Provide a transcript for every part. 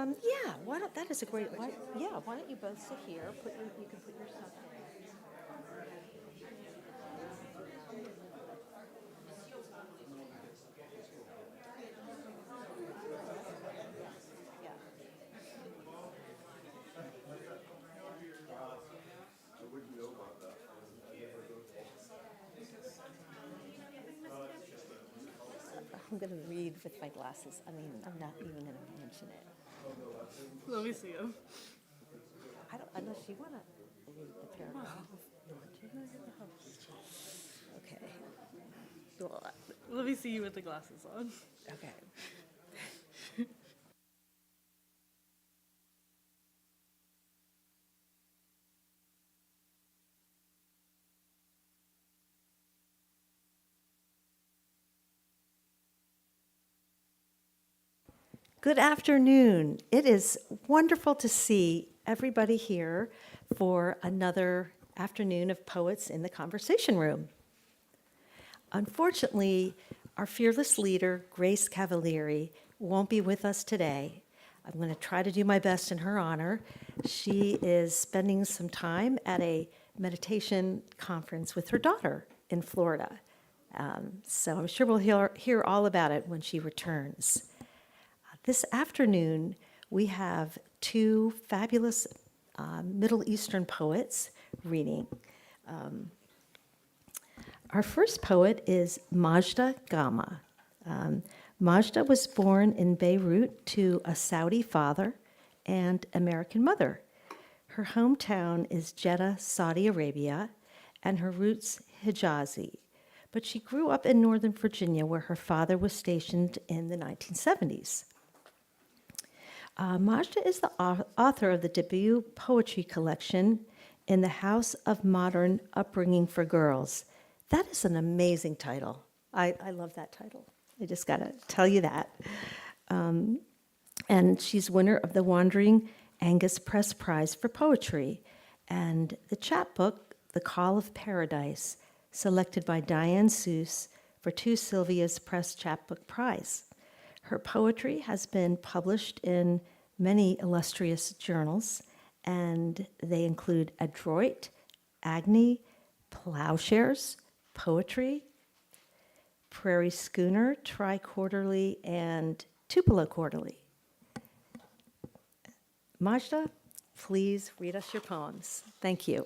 Yeah, why don't, that is a great, yeah, why don't you both sit here, you can put your stuff there. Yeah. I'm gonna read with my glasses. I mean, I'm not even gonna mention it. Let me see him. I don't, unless you wanna read the paragraph. Okay. Well, Let me see you with the glasses on. okay. Good afternoon. It is wonderful to see everybody here for another afternoon of Poets in the Conversation Room. Unfortunately, our fearless leader, Grace Cavalieri, won't be with us today. I'm going to try to do my best in her honor. She is spending some time at a meditation conference with her daughter in Florida. So I'm sure we'll hear all about it when she returns. This afternoon, we have two fabulous Middle Eastern poets reading. Our first poet is Majda Gama. Majda was born in Beirut to a Saudi father and American mother. Her hometown is Jeddah, Saudi Arabia, and her roots Hijazi. But she grew up in Northern Virginia, where her father was stationed in the 1970s. Majda is the author of the debut poetry collection, In the House of Modern Upbringing for Girls. That is an amazing title. I love that title. I just got to tell you that. And she's winner of the Wandering Angus Press Prize for Poetry and the chapbook, The Call of Paradise, selected by Diane Seuss for 2 Sylvia's Press Chapbook Prize. Her poetry has been published in many illustrious journals, and they include Adroit, Agni, Plowshares, Poetry, Prairie Schooner, Tri-Quarterly, and Tupelo Quarterly. Majda, please read us your poems. Thank you.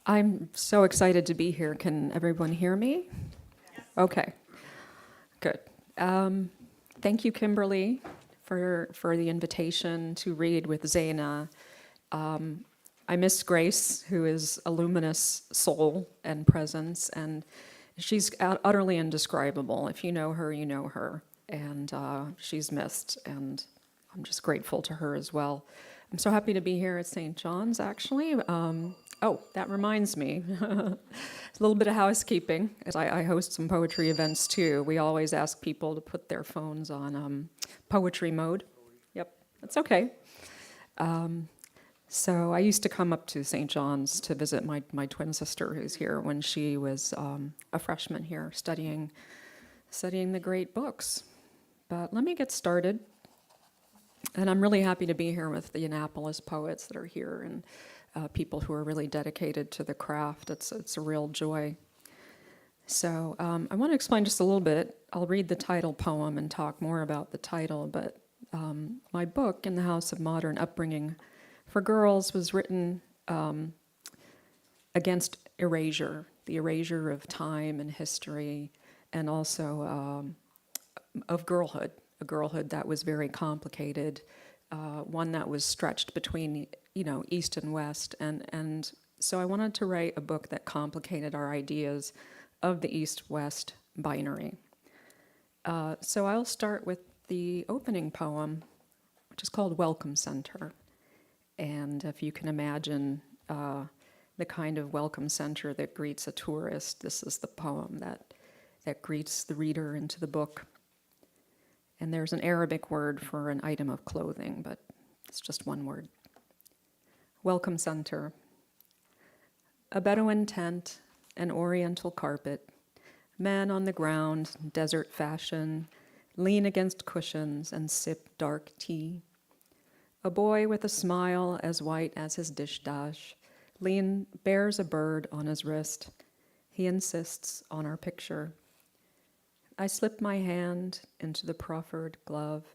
I'm so excited to be here. Can everyone hear me? Okay, good. Thank you, Kimberly, for the invitation to read with Zaina. I miss Grace, who is a luminous soul and presence, and she's utterly indescribable. If you know her, you know her, and she's missed, and I'm just grateful to her as well. I'm so happy to be here at St. John's, actually. Oh, that reminds me, a little bit of housekeeping, as I host some poetry events too. We always ask people to put their phones on poetry mode. Yep, that's okay. So I used to come up to St. John's to visit my twin sister who's here when she was a freshman here studying the great books. But let me get started. And I'm really happy to be here with the Annapolis poets that are here and people who are really dedicated to the craft. It's a real joy. So I want to explain just a little bit. I'll read the title poem and talk more about the title, but my book, In the House of Modern Upbringing for Girls, was written against erasure, the erasure of time and history, and also of girlhood, a girlhood that was very complicated, one that was stretched between, East and West, and so I wanted to write a book that complicated our ideas of the East-West binary. So I'll start with the opening poem, which is called Welcome Center. And if you can imagine the kind of welcome center that greets a tourist, this is the poem that greets the reader into the book. And there's an Arabic word for an item of clothing, but it's just one word. Welcome Center. A Bedouin tent an oriental carpet, men on the ground, desert fashion, lean against cushions and sip dark tea. A boy with a smile as white as his dish dash bears a bird on his wrist. He insists on our picture. I slip my hand into the proffered glove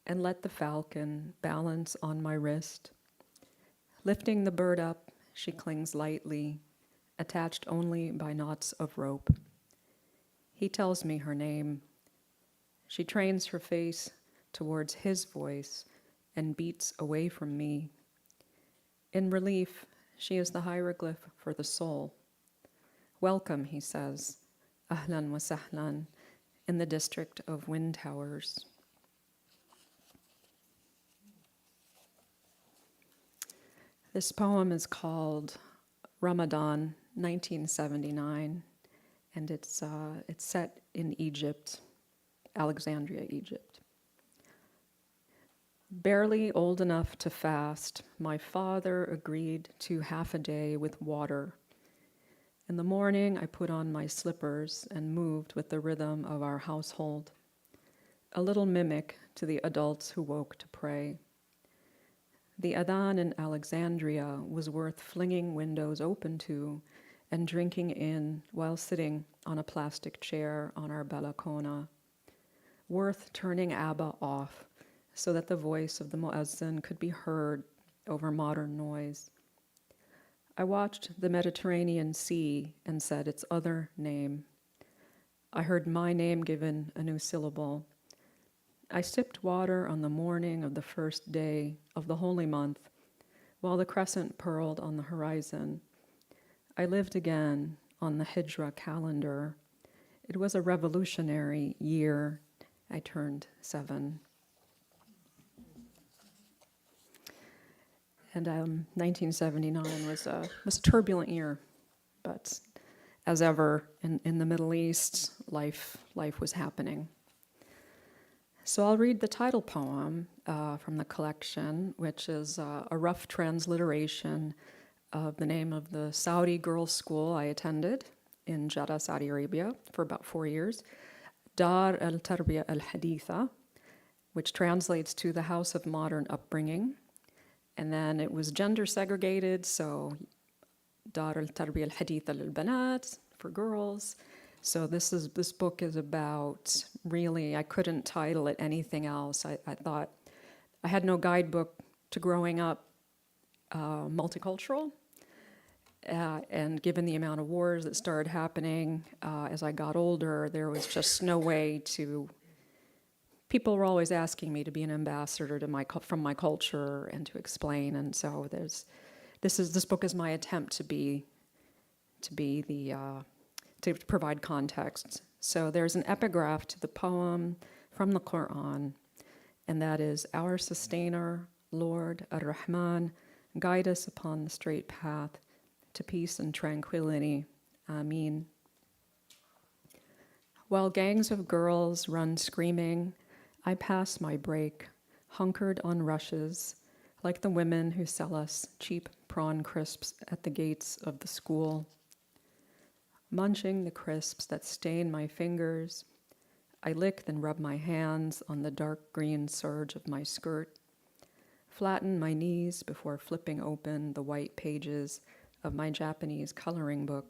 and let the falcon balance on my wrist. Lifting the bird up, she clings lightly, attached only by knots of rope. He tells me her name. She trains her face towards his voice and beats away from me. In relief, she is the hieroglyph for the soul. Welcome, he says, ahlan wa sahlan, in the district of wind towers. This poem is called Ramadan, 1979, and it's set in Egypt, Alexandria, Egypt. Barely old enough to fast, my father agreed to half a day with water. In the morning, I put on my slippers and moved with the rhythm of our household, a little mimic to the adults who woke to pray. The adhan in Alexandria was worth flinging windows open to and drinking in while sitting on a plastic chair on our balcona, worth turning Abba off so that the voice of the muezzin could be heard over modern noise. I watched the Mediterranean Sea and said its other name. I heard my name given a new syllable. I sipped water on the morning of the first day of the holy month, while the crescent pearled on the horizon. I lived again on the Hijra calendar. It was a revolutionary year. I turned 7. And 1979 was a turbulent year, but as ever in the Middle East, life was happening. So I'll read the title poem from the collection, which is a rough transliteration of the name of the Saudi girls' school I attended in Jeddah, Saudi Arabia, for about 4 years, Dar al-Tarbiyah al-Haditha, which translates to the House of Modern Upbringing. And then it was gender segregated, so Dar al-Tarbiyah al-Haditha lil-Banat, for girls. So this book is about, really, I couldn't title it anything else. I thought I had no guidebook to growing up multicultural. And given the amount of wars that started happening as I got older, there was just no way to. People were always asking me to be an ambassador to from my culture and to explain, and so this book is my attempt to provide context. So there's an epigraph to the poem from the Quran, and that is, "Our Sustainer, Lord Ar-Rahman, guide us upon the straight path to peace and tranquility. Ameen." While gangs of girls run screaming, I pass my break, hunkered on rushes, like the women who sell us cheap prawn crisps at the gates of the school. Munching the crisps that stain my fingers, I lick then rub my hands on the dark green serge of my skirt, flatten my knees before flipping open the white pages of my Japanese coloring book.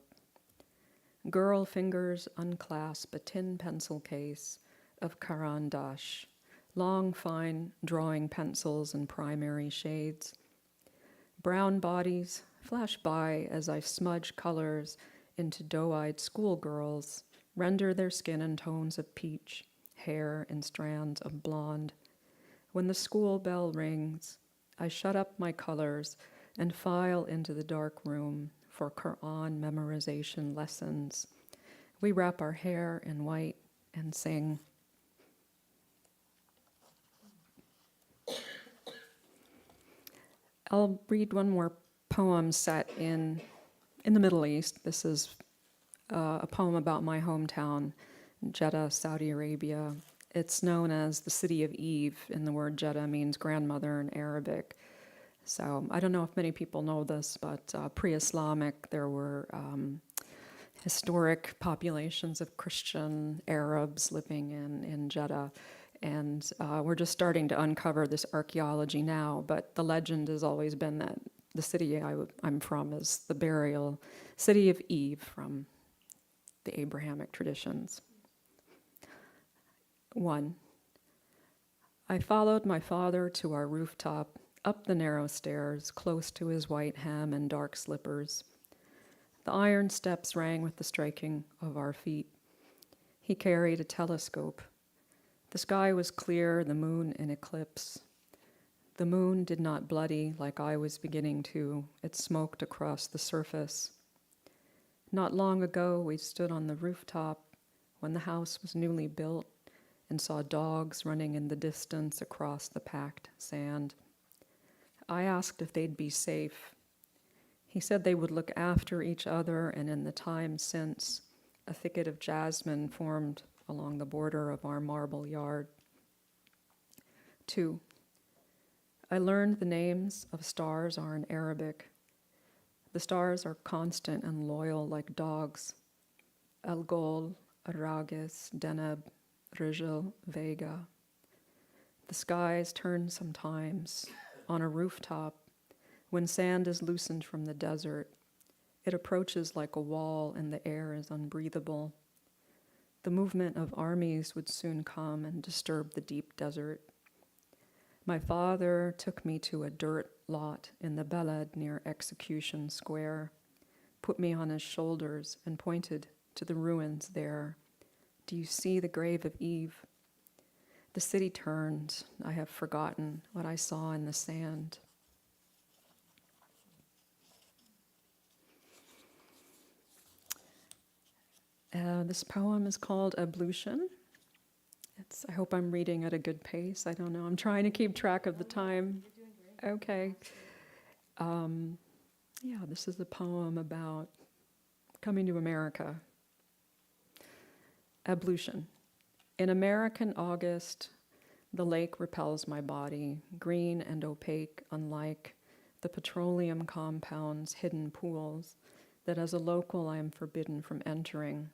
Girl fingers unclasp a tin pencil case of Karan Dash, long, fine drawing pencils in primary shades. Brown bodies flash by as I smudge colors into doe-eyed schoolgirls, render their skin in tones of peach, hair in strands of blonde. When the school bell rings, I shut up my colors and file into the dark room for Quran memorization lessons. We wrap our hair in white and sing. I'll read one more poem set in the Middle East. This is a poem about my hometown, Jeddah, Saudi Arabia. It's known as the City of Eve, and the word Jeddah means grandmother in Arabic. So I don't know if many people know this, but pre-Islamic, there were historic populations of Christian Arabs living in Jeddah. And we're just starting to uncover this archaeology now, but the legend has always been that the city I'm from is the burial city of Eve from the Abrahamic traditions. 1. I followed my father to our rooftop, up the narrow stairs, close to his white ham and dark slippers. The iron steps rang with the striking of our feet. He carried a telescope. The sky was clear, the moon in eclipse. The moon did not bloody like I was beginning to. It smoked across the surface. Not long ago, we stood on the rooftop when the house was newly built and saw dogs running in the distance across the packed sand. I asked if they'd be safe. He said they would look after each other, and in the time since, a thicket of jasmine formed along the border of our marble yard. 2. I learned the names of stars are in Arabic. The stars are constant and loyal like dogs. Al-Gol, Aragis, Deneb, Rijal, Vega. The skies turn sometimes on a rooftop when sand is loosened from the desert. It approaches like a wall and the air is unbreathable. The movement of armies would soon come and disturb the deep desert. My father took me to a dirt lot in the Beled near Execution Square, put me on his shoulders and pointed to the ruins there. Do you see the grave of Eve? The city turned. I have forgotten what I saw in the sand. This poem is called Ablution. I hope I'm reading at a good pace. I don't know. I'm trying to keep track of the time. You're doing great. Okay. This is a poem about coming to America. Ablution. In American August, the lake repels my body, green and opaque, unlike the petroleum compounds, hidden pools, that as a local I am forbidden from entering.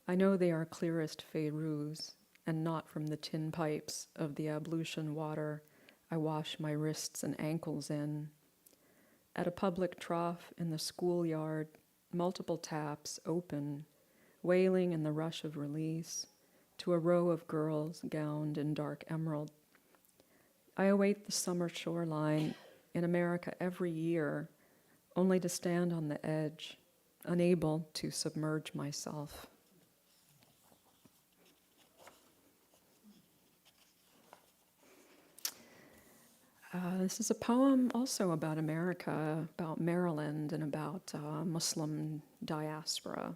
I know they are clearest Feyrouz, and not from the tin pipes of the ablution water I wash my wrists and ankles in. At a public trough in the schoolyard, multiple taps open, wailing in the rush of release, to a row of girls gowned in dark emerald. I await the summer shoreline in America every year, only to stand on the edge, unable to submerge myself. This is a poem also about America, about Maryland, and about Muslim diaspora.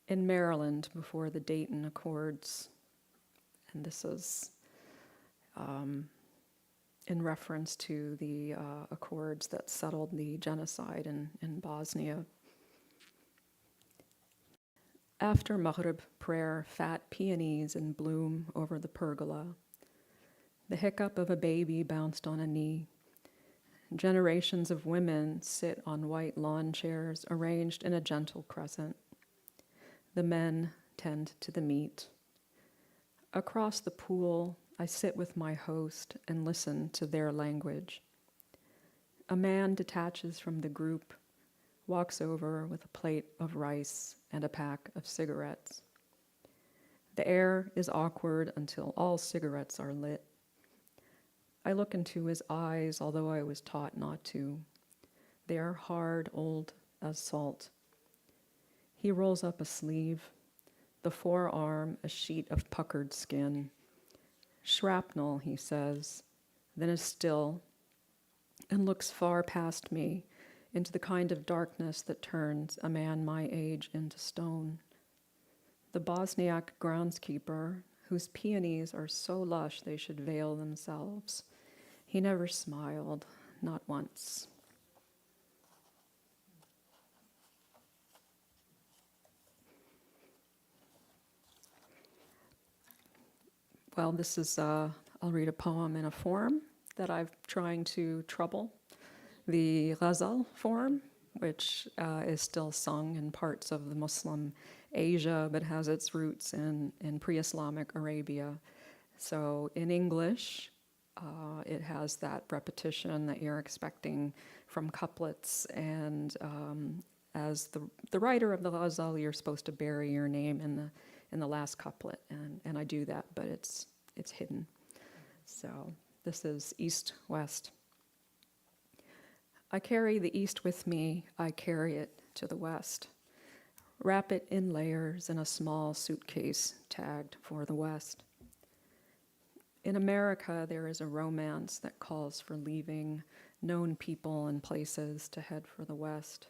In Maryland, before the Dayton Accords, and this is in reference to the accords that settled the genocide in Bosnia. After Maghrib prayer, fat peonies in bloom over the pergola. The hiccup of a baby bounced on a knee. Generations of women sit on white lawn chairs arranged in a gentle crescent. The men tend to the meat. Across the pool, I sit with my host and listen to their language. A man detaches from the group, walks over with a plate of rice and a pack of cigarettes. The air is awkward until all cigarettes are lit. I look into his eyes, although I was taught not to. They are hard, old as salt. He rolls up a sleeve, the forearm a sheet of puckered skin. Shrapnel, he says, then is still and looks far past me into the kind of darkness that turns a man my age into stone. The Bosniak groundskeeper, whose peonies are so lush they should veil themselves, he never smiled, not once. Well, this is, I'll read a poem in a form that I'm trying to trouble, the ghazal form, which is still sung in parts of the Muslim Asia, but has its roots in pre-Islamic Arabia. So in English, it has that repetition that you're expecting from couplets, and as the writer of the ghazal, you're supposed to bury your name in the last couplet, and I do that, but it's hidden. So this is East-West. I carry the East with me, I carry it to the West. Wrap it in layers in a small suitcase tagged for the West. In America, there is a romance that calls for leaving known people and places to head for the West.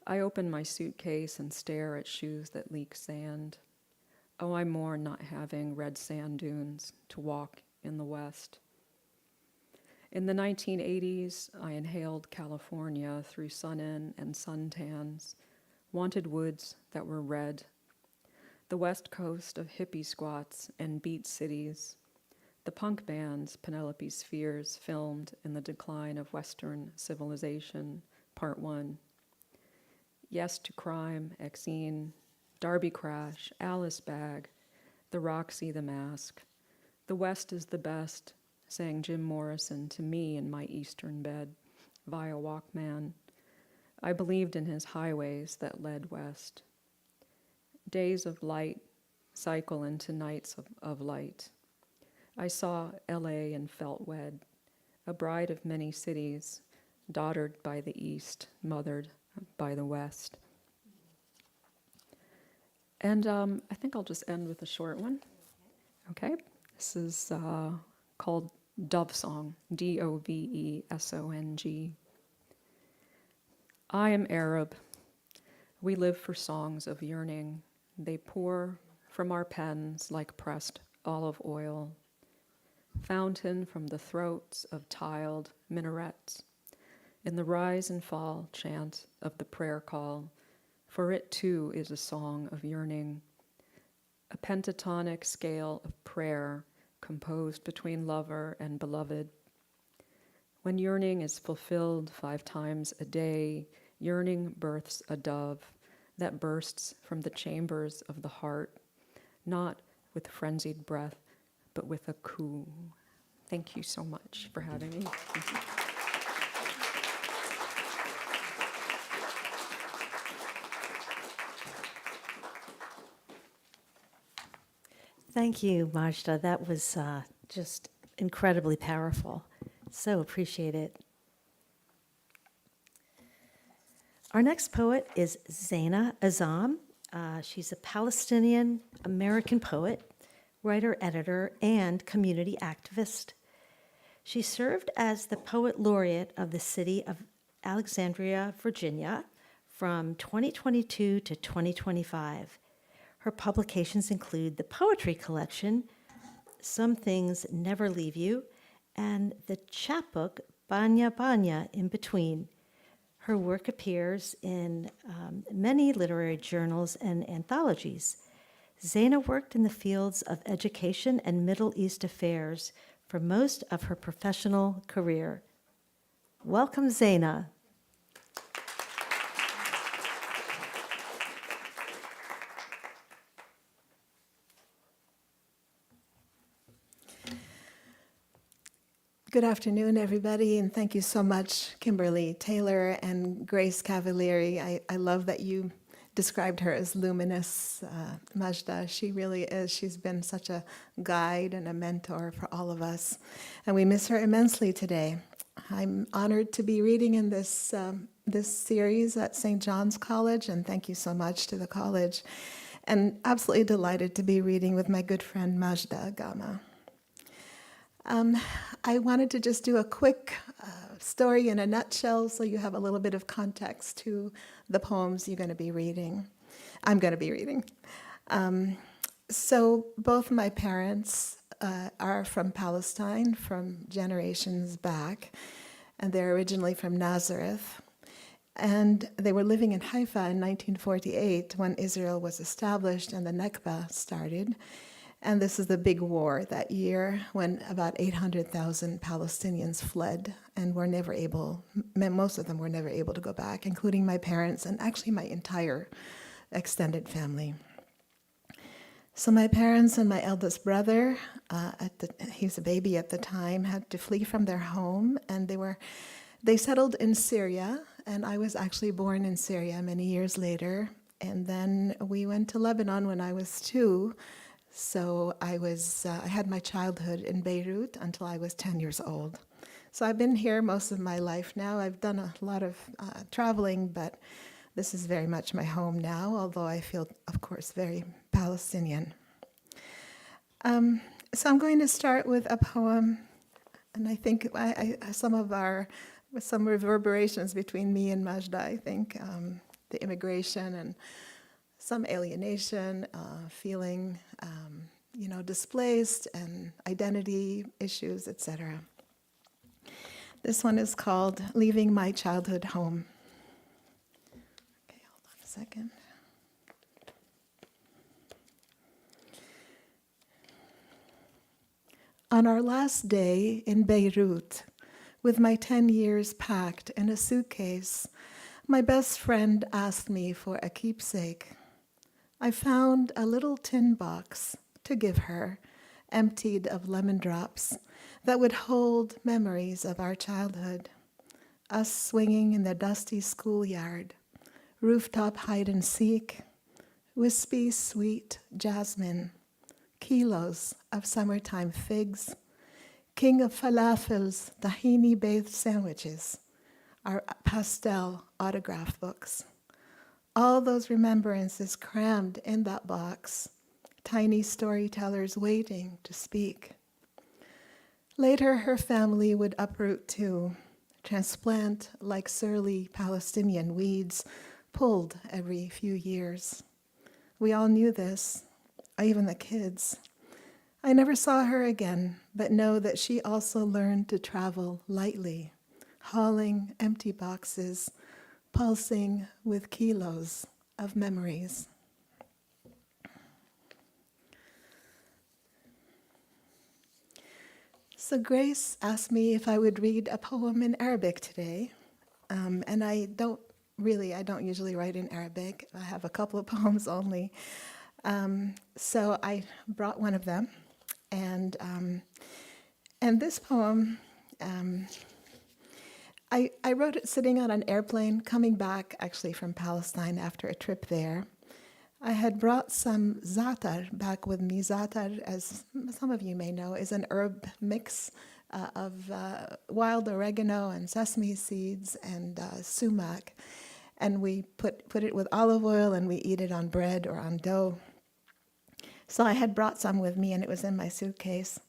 I open my suitcase and stare at shoes that leak sand. Oh, I mourn not having red sand dunes to walk in the West. In the 1980s, I inhaled California through sun-in and suntans, wanted woods that were red, the west coast of hippie squats and beat cities, the punk bands Penelope's Fears filmed in The Decline of Western Civilization, Part 1. Yes to Crime, Exene, Darby Crash, Alice Bag, The Roxy, The Mask. The West is the best, sang Jim Morrison to me in my eastern bed via Walkman. I believed in his highways that led west. Days of light cycle into nights of light. I saw L.A. and felt wed, a bride of many cities, daughtered by the East, mothered by the West. And I think I'll just end with a short one. Okay, this is called Dove Song, Dovesong. I am Arab. We live for songs of yearning. They pour from our pens like pressed olive oil. Fountain from the throats of tiled minarets. In the rise and fall chant of the prayer call, for it too is a song of yearning. A pentatonic scale of prayer composed between lover and beloved. When yearning is fulfilled 5 times a day, yearning births a dove that bursts from the chambers of the heart, not with frenzied breath, but with a coo. Thank you so much for having me. Thank you, Majda. That was just incredibly powerful. So appreciate it. Our next poet is Zaina Azam. She's a Palestinian-American poet, writer, editor, and community activist. She served as the Poet Laureate of the city of Alexandria, Virginia, from 2022 to 2025. Her publications include the poetry collection, Some Things Never Leave You, and the chapbook, Banya Banya, in between. Her work appears in many literary journals and anthologies. Zaina worked in the fields of education and Middle East affairs for most of her professional career. Welcome, Zaina. Good afternoon, everybody, and thank you so much, Kimberly Taylor and Grace Cavalieri. I love that you described her as luminous, Majda. She really is. She's been such a guide and a mentor for all of us, and we miss her immensely today. I'm honored to be reading in this series at St. John's College, and thank you so much to the college, and absolutely delighted to be reading with my good friend Majda Gama. I wanted to just do a quick story in a nutshell so you have a little bit of context to the poems I'm going to be reading. So both my parents are from Palestine, from generations back, and they're originally from Nazareth. And they were living in Haifa in 1948 when Israel was established and the Nakba started. And this is the big war that year when about 800,000 Palestinians fled and were never able, most of them were never able to go back, including my parents and actually my entire extended family. So my parents and my eldest brother, he was a baby at the time, had to flee from their home, and they settled in Syria, and I was actually born in Syria many years later. And then we went to Lebanon when I was 2. So I had my childhood in Beirut until I was 10 years old. So I've been here most of my life now. I've done a lot of traveling, but this is very much my home now, although I feel, of course, very Palestinian. So I'm going to start with a poem, and I think some reverberations between me and Majda, I think, the immigration and some alienation, feeling, displaced, and identity issues, etc. This one is called Leaving My Childhood Home. Okay, hold on a second. On our last day in Beirut, with my 10 years packed in a suitcase, my best friend asked me for a keepsake. I found a little tin box to give her, emptied of lemon drops, that would hold memories of our childhood. Us swinging in the dusty schoolyard, rooftop hide and seek, wispy sweet jasmine, kilos of summertime figs, king of falafels, tahini-bathed sandwiches, our pastel autograph books. All those remembrances crammed in that box, tiny storytellers waiting to speak. Later, her family would uproot too, transplant like surly Palestinian weeds, pulled every few years. We all knew this, even the kids. I never saw her again, but know that she also learned to travel lightly, hauling empty boxes, pulsing with kilos of memories. So Grace asked me if I would read a poem in Arabic today, and I don't usually write in Arabic. I have a couple of poems only. So I brought one of them, and this poem, I wrote it sitting on an airplane coming back actually from Palestine after a trip there. I had brought some za'atar back with me. Za'atar, as some of you may know, is an herb mix of wild oregano and sesame seeds and sumac. And we put it with olive oil and we eat it on bread or on dough. So I had brought some with me and it was in my suitcase.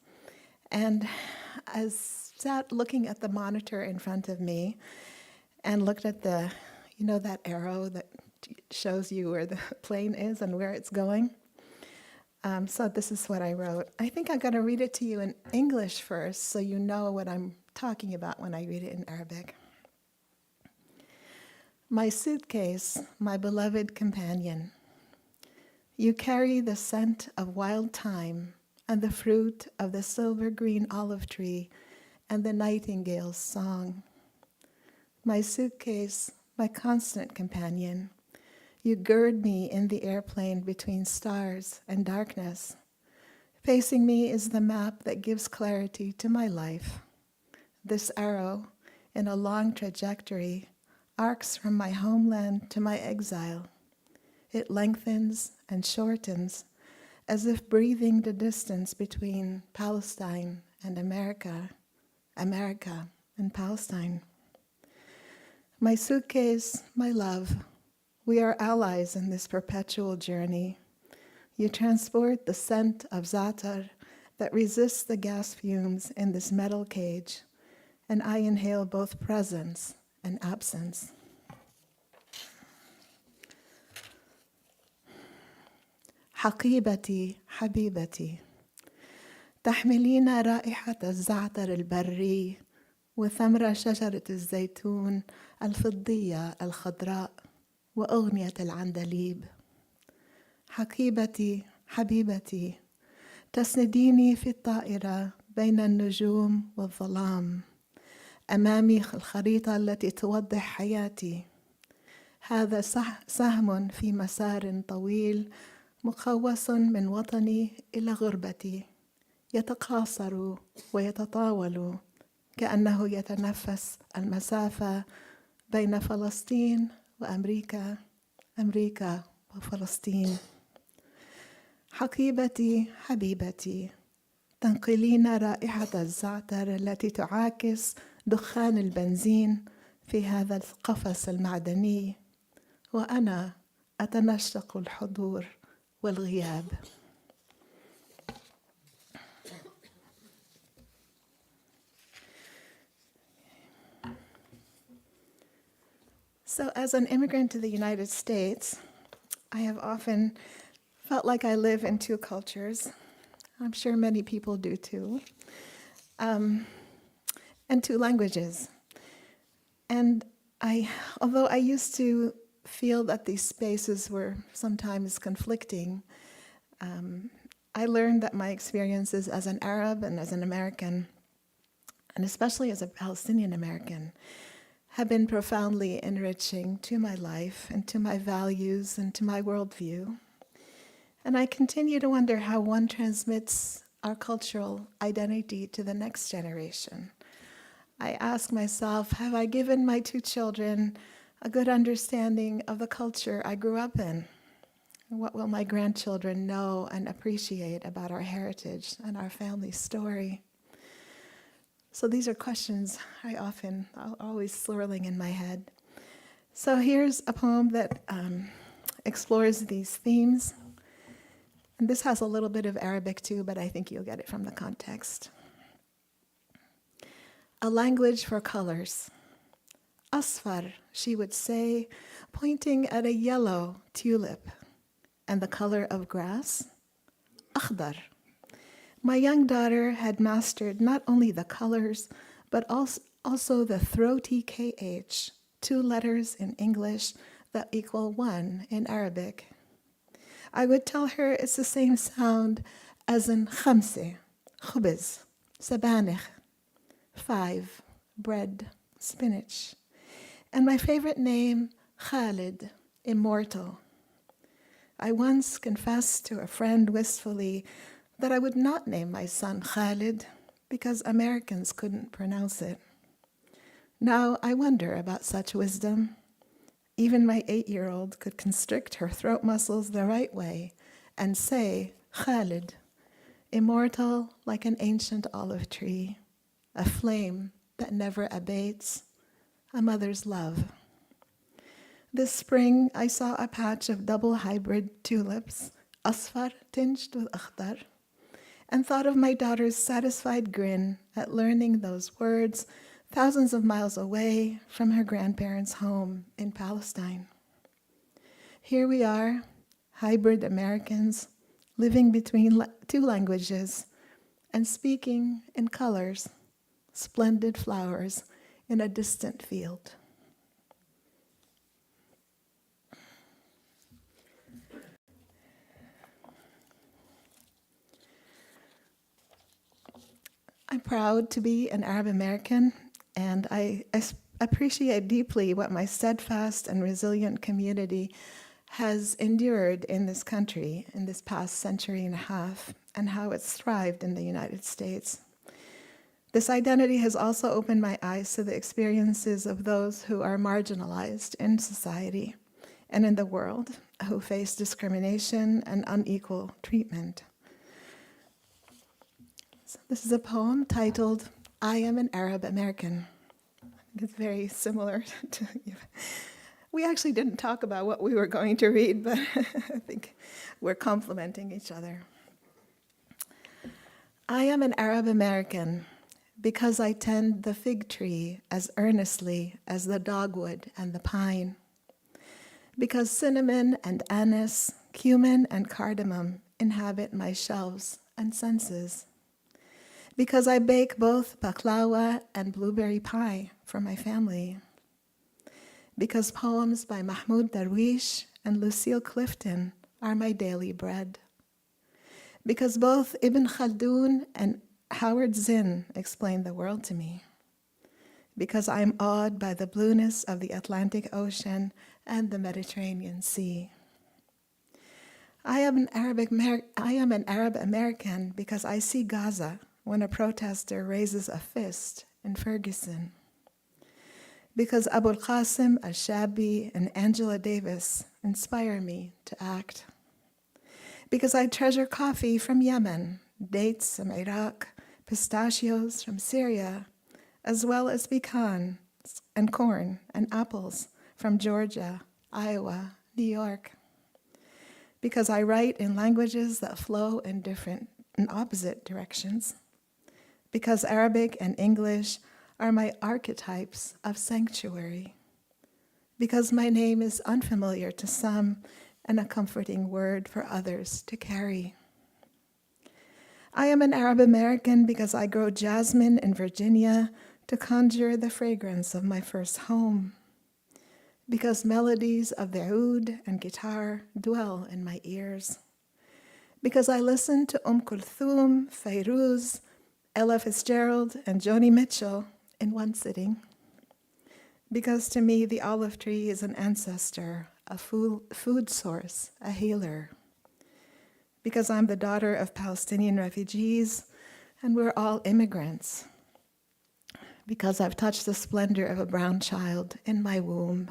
And I sat looking at the monitor in front of me and looked at that arrow that shows you where the plane is and where it's going. So this is what I wrote. I think I'm going to read it to you in English first so you know what I'm talking about when I read it in Arabic. My suitcase, my beloved companion. You carry the scent of wild thyme and the fruit of the silver-green olive tree and the nightingale's song. My suitcase, my constant companion. You gird me in the airplane between stars and darkness. Facing me is the map that gives clarity to my life. This arrow, in a long trajectory, arcs from my homeland to my exile. It lengthens and shortens, as if breathing the distance between Palestine and America, America and Palestine. My suitcase, my love, we are allies in this perpetual journey. You transport the scent of za'atar that resists the gas fumes in this metal cage, and I inhale both presence and absence. حقيبتي حبيبتي تحملين رائحة الزعتر البري وثمر شجرة الزيتون الفضية الخضراء وأغنية العندليب. حقيبتي حبيبتي تسنديني في الطائرة بين النجوم والظلام. أمامي الخريطة التي توضح حياتي. هذا سهم في مسار طويل مقوس من وطني إلى غربتي، يتقاصر ويتطاول كأنه يتنفس المسافة بين فلسطين وأمريكا، أمريكا وفلسطين. حقيبتي حبيبتي، تنقلين رائحة الزعتر التي تعاكس دخان البنزين في هذا القفص المعدني، وأنا أتنشق الحضور والغياب. So, as an immigrant to the United States, I have often felt like I live in two cultures. I'm sure many people do too. And two languages. And although I used to feel that these spaces were sometimes conflicting, I learned that my experiences as an Arab and as an American, and especially as a Palestinian American, have been profoundly enriching to my life and to my values and to my worldview. And I continue to wonder how one transmits our cultural identity to the next generation. I ask myself, have I given my two children a good understanding of the culture I grew up in? What will my grandchildren know and appreciate about our heritage and our family story? So these are questions are always swirling in my head. So here's a poem that explores these themes. And this has a little bit of Arabic too, but I think you'll get it from the context. A language for colors. Asfar, she would say, pointing at a yellow tulip. And the color of grass? Akhdar. My young daughter had mastered not only the colors, but also the throaty KH, two letters in English that equal one in Arabic. I would tell her it's the same sound as in khamse, khubz, sabanich, 5, bread, spinach. And my favorite name, Khalid, immortal. I once confessed to a friend wistfully that I would not name my son Khalid because Americans couldn't pronounce it. Now I wonder about such wisdom. Even my 8-year-old could constrict her throat muscles the right way and say, Khalid, immortal like an ancient olive tree, a flame that never abates, a mother's love. This spring, I saw a patch of double hybrid tulips, asfar tinged with akhdar, and thought of my daughter's satisfied grin at learning those words thousands of miles away from her grandparents' home in Palestine. Here we are, hybrid Americans, living between two languages and speaking in colors, splendid flowers in a distant field. I'm proud to be an Arab American, and I appreciate deeply what my steadfast and resilient community has endured in this country in this past century and a half, and how it's thrived in the United States. This identity has also opened my eyes to the experiences of those who are marginalized in society and in the world, who face discrimination and unequal treatment. So this is a poem titled, I Am an Arab American. It's very similar to you. We actually didn't talk about what we were going to read, but I think we're complementing each other. I am an Arab American because I tend the fig tree as earnestly as the dogwood and the pine. Because cinnamon and anise, cumin and cardamom inhabit my shelves and senses. Because I bake both baklava and blueberry pie for my family. Because poems by Mahmoud Darwish and Lucille Clifton are my daily bread. because both Ibn Khaldun and Howard Zinn explained the world to me, because I am awed by the blueness of the Atlantic Ocean and the Mediterranean Sea. I am an Arab American because I see Gaza when a protester raises a fist in Ferguson, because Abul Qasim al-Shabi and Angela Davis inspire me to act, because I treasure coffee from Yemen, dates from Iraq, pistachios from Syria, as well as pecans and corn and apples from Georgia, Iowa, New York, because I write in languages that flow in opposite directions, because Arabic and English are my archetypes of sanctuary, because my name is unfamiliar to some and a comforting word for others to carry. I am an Arab American because I grow jasmine in Virginia to conjure the fragrance of my first home, because melodies of the oud and guitar dwell in my ears, because I listen to Kulthum, Fairuz, Ella Fitzgerald, and Joni Mitchell in one sitting, because to me the olive tree is an ancestor, a food source, a healer, because I'm the daughter of Palestinian refugees and we're all immigrants, because I've touched the splendor of a brown child in my womb,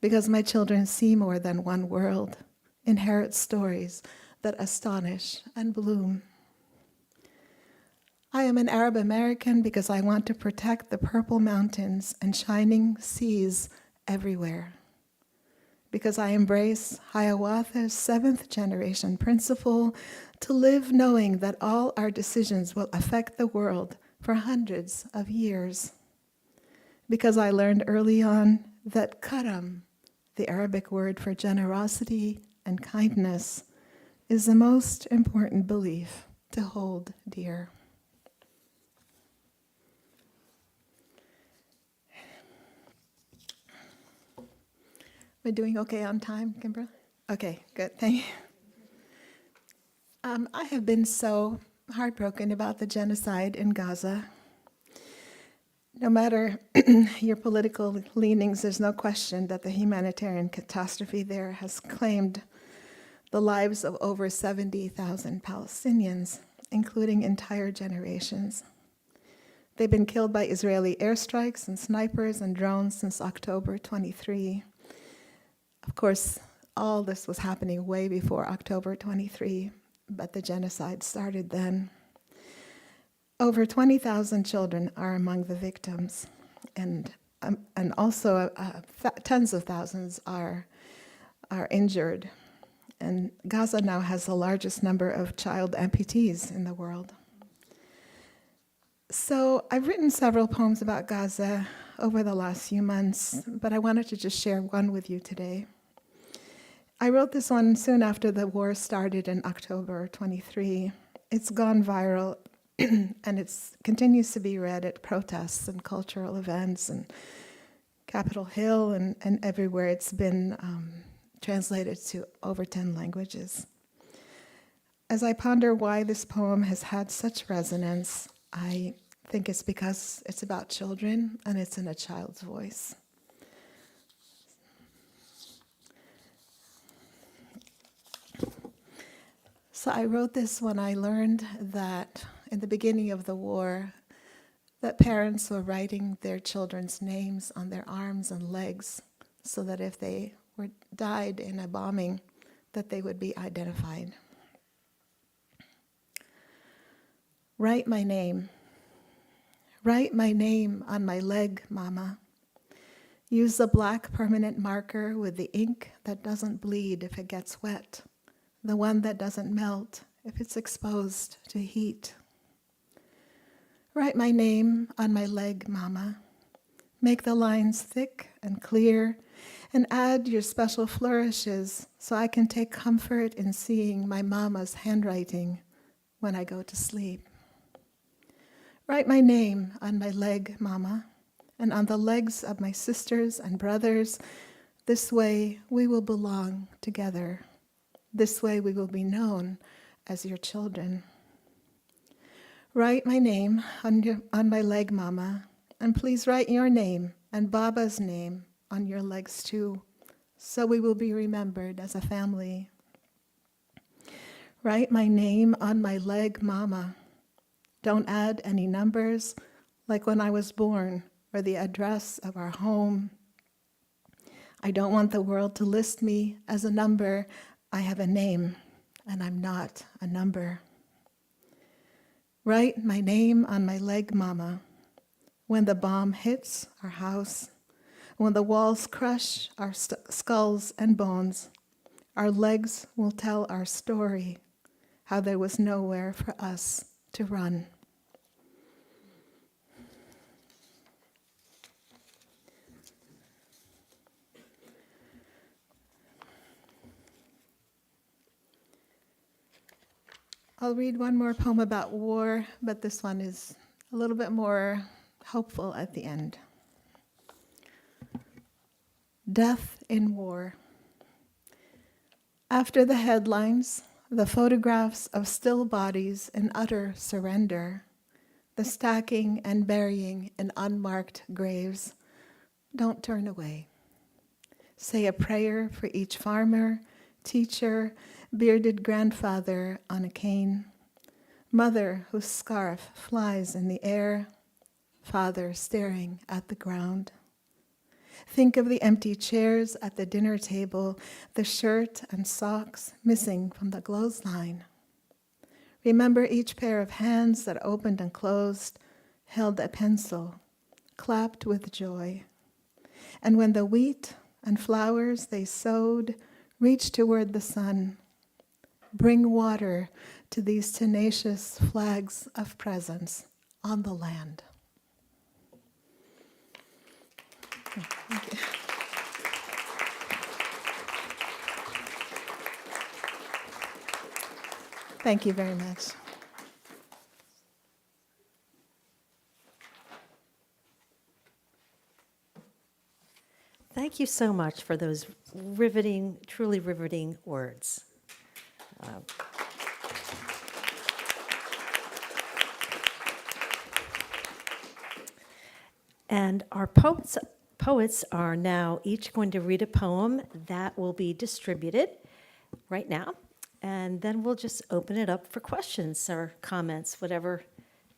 because my children see more than one world, inherit stories that astonish and bloom. I am an Arab American because I want to protect the purple mountains and shining seas everywhere, because I embrace Hiawatha's 7th generation principle to live knowing that all our decisions will affect the world for hundreds of years, because I learned early on that karam, the Arabic word for generosity and kindness, is the most important belief to hold dear. We're doing okay on time, Kimberly? Okay, good, thank you. I have been so heartbroken about the genocide in Gaza. No matter your political leanings, there's no question that the humanitarian catastrophe there has claimed the lives of over 70,000 Palestinians, including entire generations. They've been killed by Israeli airstrikes and snipers and drones since October 23. Of course, all this was happening way before October 23, but the genocide started then. Over 20,000 children are among the victims, and also tens of thousands are injured. And Gaza now has the largest number of child amputees in the world. So I've written several poems about Gaza over the last few months, but I wanted to just share one with you today. I wrote this one soon after the war started in October 23. It's gone viral and it continues to be read at protests and cultural events and Capitol Hill and everywhere. It's been translated to over 10 languages. As I ponder why this poem has had such resonance, I think it's because it's about children and it's in a child's voice. So I wrote this when I learned that in the beginning of the war, that parents were writing their children's names on their arms and legs so that if they died in a bombing, that they would be identified. Write my name. Write my name on my leg, Mama. Use the black permanent marker with the ink that doesn't bleed if it gets wet, the one that doesn't melt if it's exposed to heat. Write my name on my leg, Mama. Make the lines thick and clear, and add your special flourishes so I can take comfort in seeing my mama's handwriting when I go to sleep. Write my name on my leg, Mama, and on the legs of my sisters and brothers. This way we will belong together. This way we will be known as your children. Write my name on my leg, Mama, and please write your name and Baba's name on your legs too, so we will be remembered as a family. Write my name on my leg, Mama. Don't add any numbers like when I was born or the address of our home. I don't want the world to list me as a number. I have a name, and I'm not a number. Write my name on my leg, Mama. When the bomb hits our house, when the walls crush our skulls and bones, our legs will tell our story, how there was nowhere for us to run. I'll read one more poem about war, but this one is a little bit more hopeful at the end. Death in War. After the headlines, the photographs of still bodies in utter surrender, the stacking and burying in unmarked graves, don't turn away. Say a prayer for each farmer, teacher, bearded grandfather on a cane, mother whose scarf flies in the air, father staring at the ground. Think of the empty chairs at the dinner table, the shirt and socks missing from the clothesline. Remember each pair of hands that opened and closed, held a pencil, clapped with joy. And when the wheat and flowers they sowed reached toward the sun, bring water to these tenacious flags of presence on the land. Thank you. Thank you very much. Thank you so much for those riveting, truly riveting words. And our poets are now each going to read a poem that will be distributed right now. And then we'll just open it up for questions or comments, whatever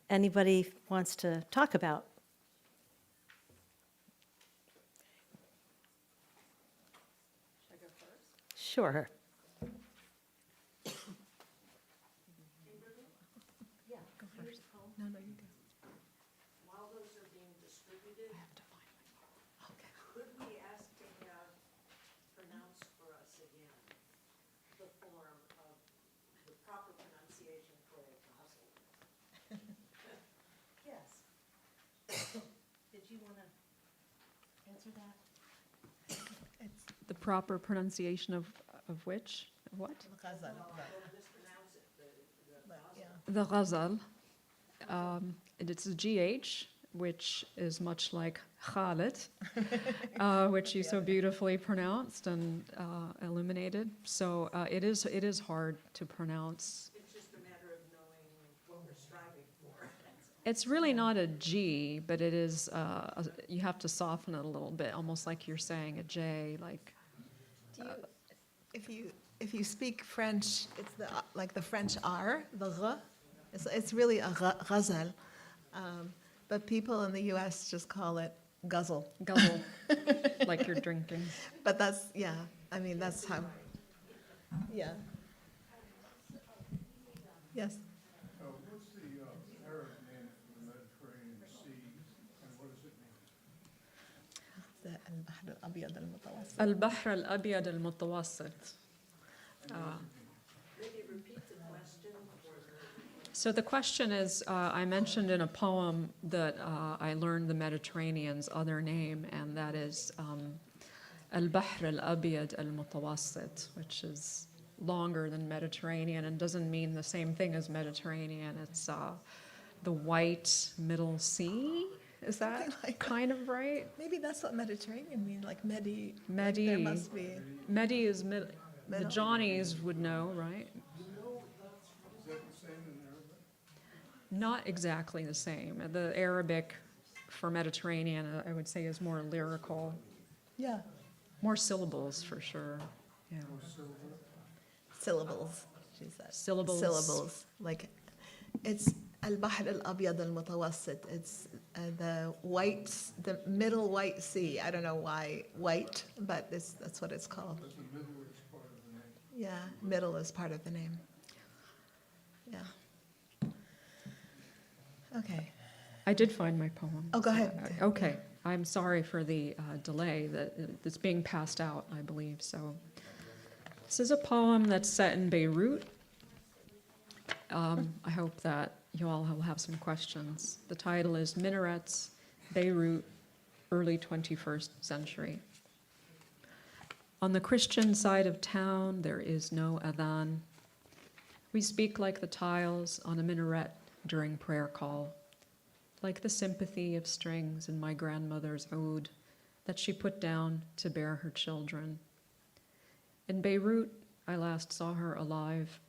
anybody wants to talk about. Sure. While those are being distributed, could we ask to have pronounced for us again the form of the proper pronunciation for a puzzle? Yes. Did you want to answer that? The proper pronunciation of which? Of what? Well, mispronounce it, The ghazal. It's a GH, which is much like Khalid, which you so beautifully pronounced and illuminated. So it is hard to pronounce. It's just a matter of knowing what we're striving for. It's really not a G, but it is. You have to soften it a little bit, almost like you're saying a J. Like If you speak French, it's like the French R, the R. It's really a ghazal. But people in the U.S. just call it guzzle. guzzle, like you're drinking. But that's, yeah, I mean, that's how, yeah. Yes? What's the Arab name for the Mediterranean Sea, and what does it mean? البحر الأبيض المتوسط. البحر الأبيض المتوسط. Maybe repeat the question. So the question is, I mentioned in a poem that I learned the Mediterranean's other name, and that is Al-Bahr al-Abiyad al-Mutawassit, which is longer than Mediterranean and doesn't mean the same thing as Mediterranean. It's the White Middle Sea. Is that Something like that. kind of right? Maybe that's what Mediterranean means, like Medi. Medi. Like there must be. Medi is the Middle. Johnnies would know, right? No, that's from Not exactly the same. The Arabic for Mediterranean, I would say, is more lyrical. Yeah. More syllables for sure. Yeah. Syllables, she said. Syllables. Syllables. Like, it's البحر الأبيض المتوسط. It's the middle white sea. I don't know why white, but that's what it's called. That's the middle is part of the name. Yeah, middle is part of the name. Yeah. Okay. I did find my poem. Oh, go ahead. Okay. I'm sorry for the delay that it's being passed out, I believe. So this is a poem that's set in Beirut. I hope that you all will have some questions. The title is Minarets, Beirut, Early 21st Century. On the Christian side of town, there is no adhan. We speak like the tiles on a minaret during prayer call, like the sympathy of strings in my grandmother's ode that she put down to bear her children. In Beirut, I last saw her alive.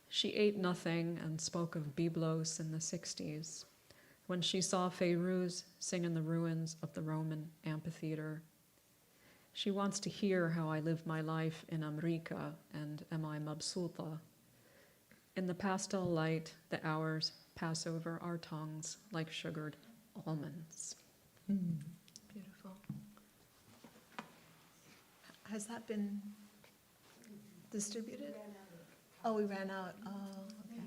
She ate nothing and spoke of Byblos in the 60s, when she saw Fayrouz sing in the ruins of the Roman amphitheater. She wants to hear how I live my life in Amrika and am I mabsuta. In the pastel light, the hours pass over our tongues like sugared almonds. Beautiful. Has that been distributed? Oh, we ran out. Oh, okay.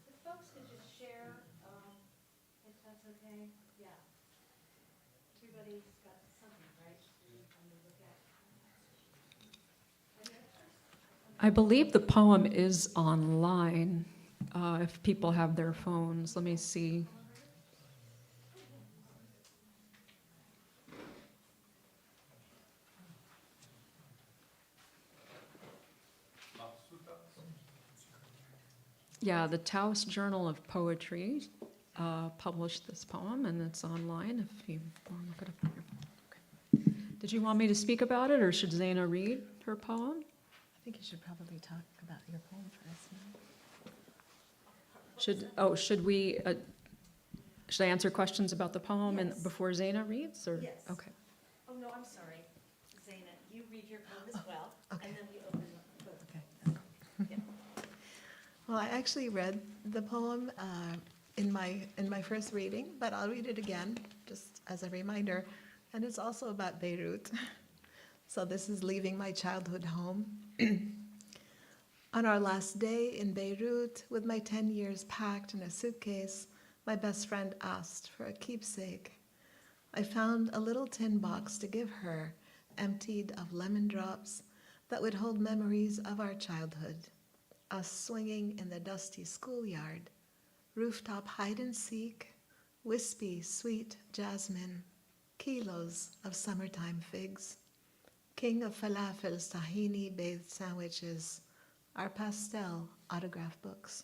If folks could just share, if that's okay, yeah. Everybody's got something, right? I'm gonna look at. I believe the poem is online, if people have their phones. Let me see. Yeah, the Taos Journal of Poetry published this poem, and it's online if you want to look it up. Okay. Did you want me to speak about it, or should Zaina read her poem? I think you should probably talk about your poem first. Should I answer questions about the poem and Yes. before Zaina reads, or? Yes. Okay. Oh, no, I'm sorry. Zaina, you read your poem as well, okay. and then we open up. Okay. Well, I actually read the poem in my first reading, but I'll read it again just as a reminder. And it's also about Beirut. So this is leaving my childhood home. On our last day in Beirut, with my 10 years packed in a suitcase, my best friend asked for a keepsake. I found a little tin box to give her, emptied of lemon drops that would hold memories of our childhood. Us swinging in the dusty schoolyard, rooftop hide and seek, wispy, sweet jasmine, kilos of summertime figs, king of falafels, tahini bathed sandwiches, our pastel autograph books.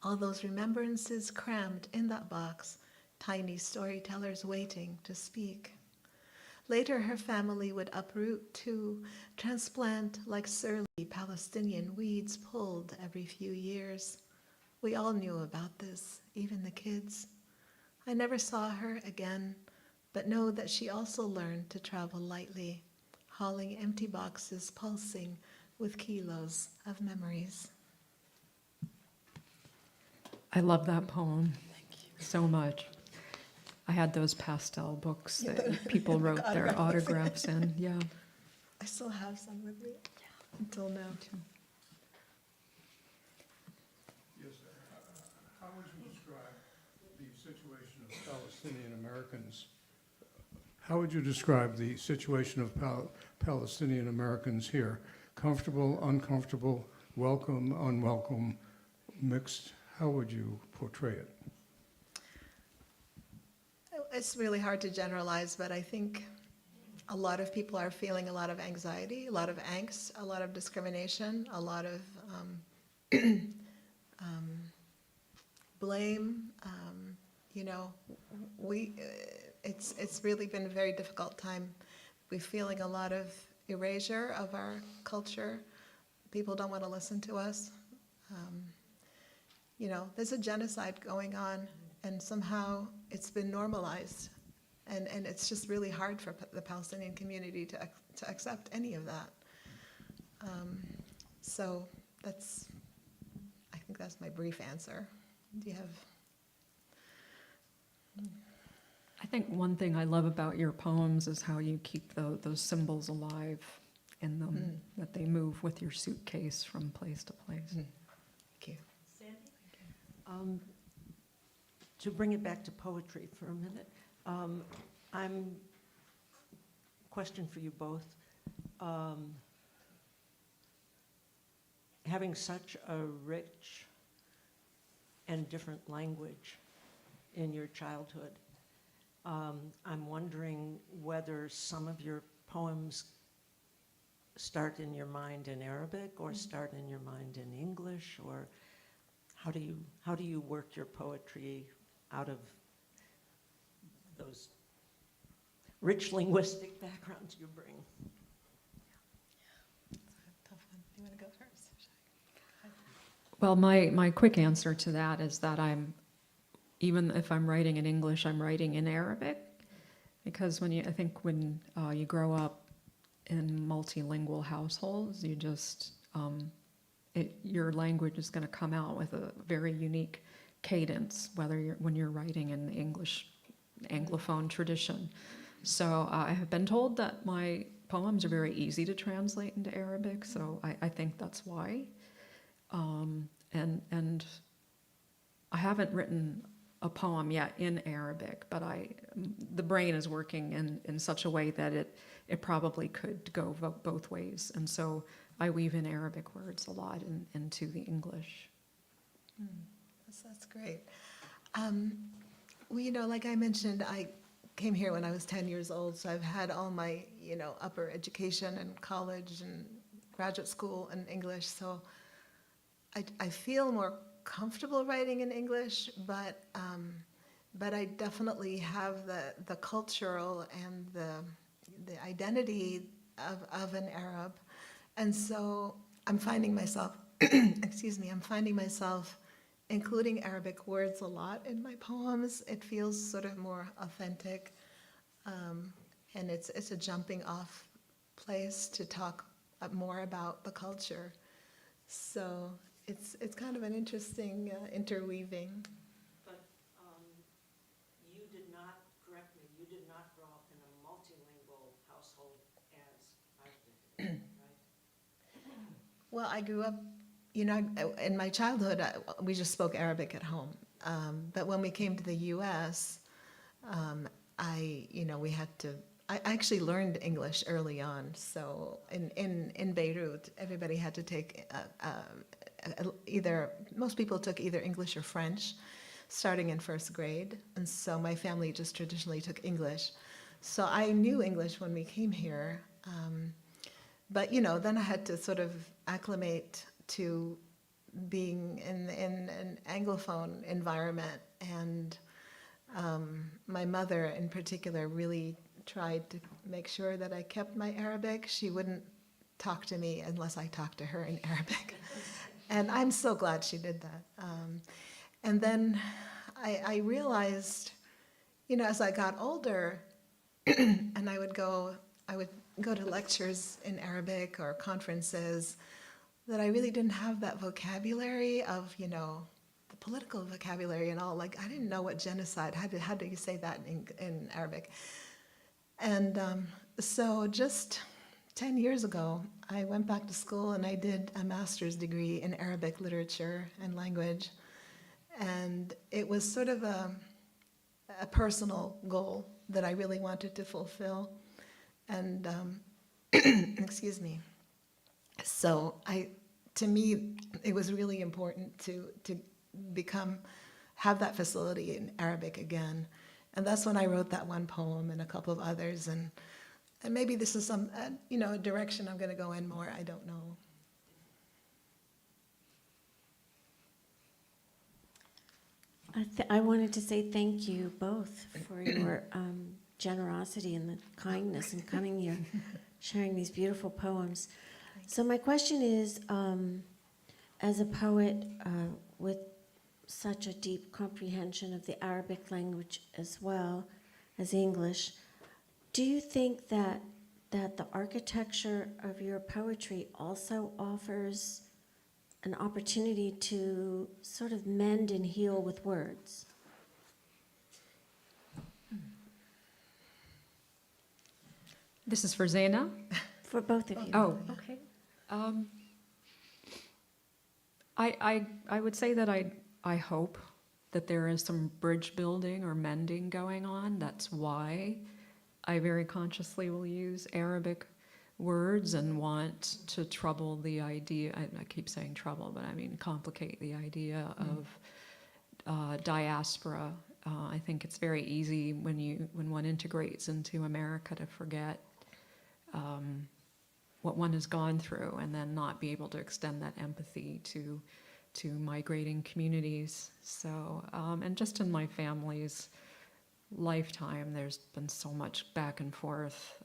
All those remembrances crammed in that box, tiny storytellers waiting to speak. Later, her family would uproot to transplant like surly Palestinian weeds pulled every few years. We all knew about this, even the kids. I never saw her again, but know that she also learned to travel lightly, hauling empty boxes pulsing with kilos of memories. I love that poem so much. I had those pastel books that people wrote their autographs in. Yeah. I still have some with me until now. Yes, how would you describe the situation of Palestinian Americans? How would you describe the situation of Palestinian Americans here? Comfortable, uncomfortable, welcome, unwelcome, mixed? How would you portray it? It's really hard to generalize, but I think a lot of people are feeling a lot of anxiety, a lot of angst, a lot of discrimination, a lot of blame. It's really been a very difficult time. We're feeling a lot of erasure of our culture. People don't want to listen to us. there's a genocide going on, and somehow it's been normalized. And it's just really hard for the Palestinian community to accept any of that. So I think that's my brief answer. Do you have? I think one thing I love about your poems is how you keep those symbols alive in them, that they move with your suitcase from place to place. Thank you. To bring it back to poetry for a minute, question for you both. Having such a rich and different language in your childhood, I'm wondering whether some of your poems start in your mind in Arabic or start in your mind in English, or how do you work your poetry out of those rich linguistic backgrounds you bring? Tough one. Do you want to go first? Well, my quick answer to that is that even if I'm writing in English, I'm writing in Arabic, because when you grow up in multilingual households, you just your language is going to come out with a very unique cadence, when you're writing in the English Anglophone tradition. So I have been told that my poems are very easy to translate into Arabic, so I think that's why. And I haven't written a poem yet in Arabic, but the brain is working in such a way that it probably could go both ways. And so I weave in Arabic words a lot into the English. That's great. Well, like I mentioned, I came here when I was 10 years old, so I've had all my, upper education and college and graduate school in English, so I feel more comfortable writing in English, but I definitely have the cultural and the identity of an Arab, and so I'm finding myself, I'm finding myself including Arabic words a lot in my poems. It feels sort of more authentic, and it's a jumping off place to talk more about the culture. So it's kind of an interesting interweaving. But you did not, correct me, you did not grow up in a multilingual household as I did, right? Well, I grew up, in my childhood, we just spoke Arabic at home. But when we came to the U.S., we had to. I actually learned English early on. So in Beirut, everybody had to take most people took either English or French, starting in first grade. And so my family just traditionally took English. So I knew English when we came here. But then I had to sort of acclimate to being in an Anglophone environment, and my mother in particular really tried to make sure that I kept my Arabic. She wouldn't talk to me unless I talked to her in Arabic, and I'm so glad she did that. And then I realized, as I got older, and I would go to lectures in Arabic or conferences, that I really didn't have that vocabulary of, the political vocabulary and all. Like, I didn't know what genocide, how do you say that in Arabic? And so just 10 years ago, I went back to school and I did a master's degree in Arabic literature and language. And it was sort of a personal goal that I really wanted to fulfill. And, excuse me. So to me, it was really important to have that facility in Arabic again. And that's when I wrote that one poem and a couple of others. And maybe this is some, a direction I'm going to go in more. I don't know. I wanted to say thank you both for your generosity and the kindness in coming here, sharing these beautiful poems. So my question is, as a poet with such a deep comprehension of the Arabic language as well as English. Do you think that the architecture of your poetry also offers an opportunity to sort of mend and heal with words? This is for Zaina. For both of you. Oh, okay. I would say that I hope that there is some bridge building or mending going on. That's why I very consciously will use Arabic words and want to trouble the idea. I keep saying trouble, but I mean complicate the idea of diaspora. I think it's very easy when one integrates into America to forget what one has gone through, and then not be able to extend that empathy to migrating communities. So, and just in my family's lifetime, there's been so much back and forth.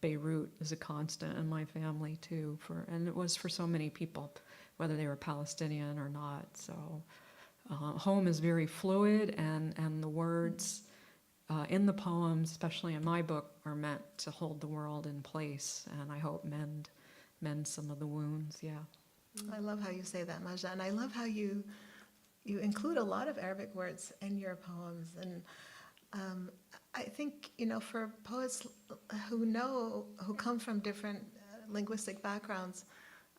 Beirut is a constant in my family too, and it was for so many people, whether they were Palestinian or not. So, home is very fluid, and the words in the poems, especially in my book, are meant to hold the world in place, and I hope mend some of the wounds. Yeah. I love how you say that, Majda, and I love how you include a lot of Arabic words in your poems. And I think, for poets who come from different linguistic backgrounds,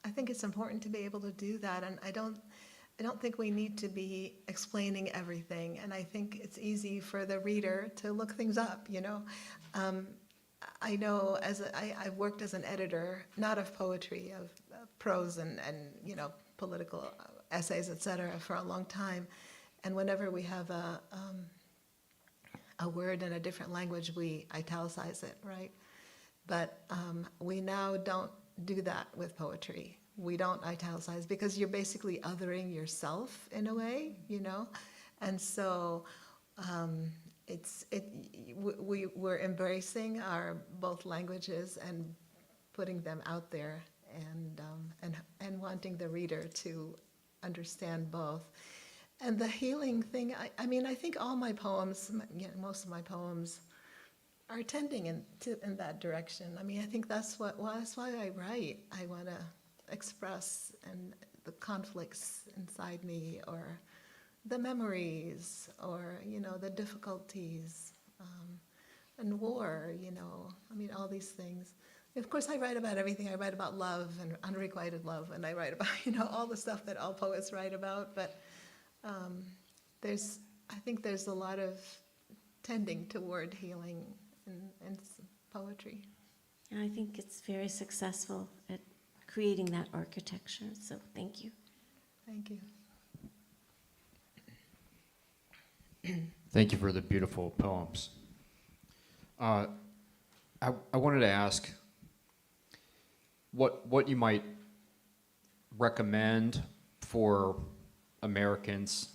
I think it's important to be able to do that. And I don't think we need to be explaining everything. And I think it's easy for the reader to look things up. I know I've worked as an editor, not of poetry, of prose and political essays, etc., for a long time. And whenever we have a word in a different language, we italicize it, right? But we now don't do that with poetry. We don't italicize because you're basically othering yourself in a way, And so we're embracing our both languages and putting them out there, and wanting the reader to understand both. And the healing thing, I think all my poems, most of my poems, are tending in that direction. I think that's why I write. I want to express the conflicts inside me, or the memories, or the difficulties, and war. All these things. Of course, I write about everything. I write about love and unrequited love, and I write about all the stuff that all poets write about. But I think there's a lot of tending toward healing in poetry. And I think it's very successful at creating that architecture. So thank you. Thank you. Thank you for the beautiful poems. I wanted to ask what you might recommend for Americans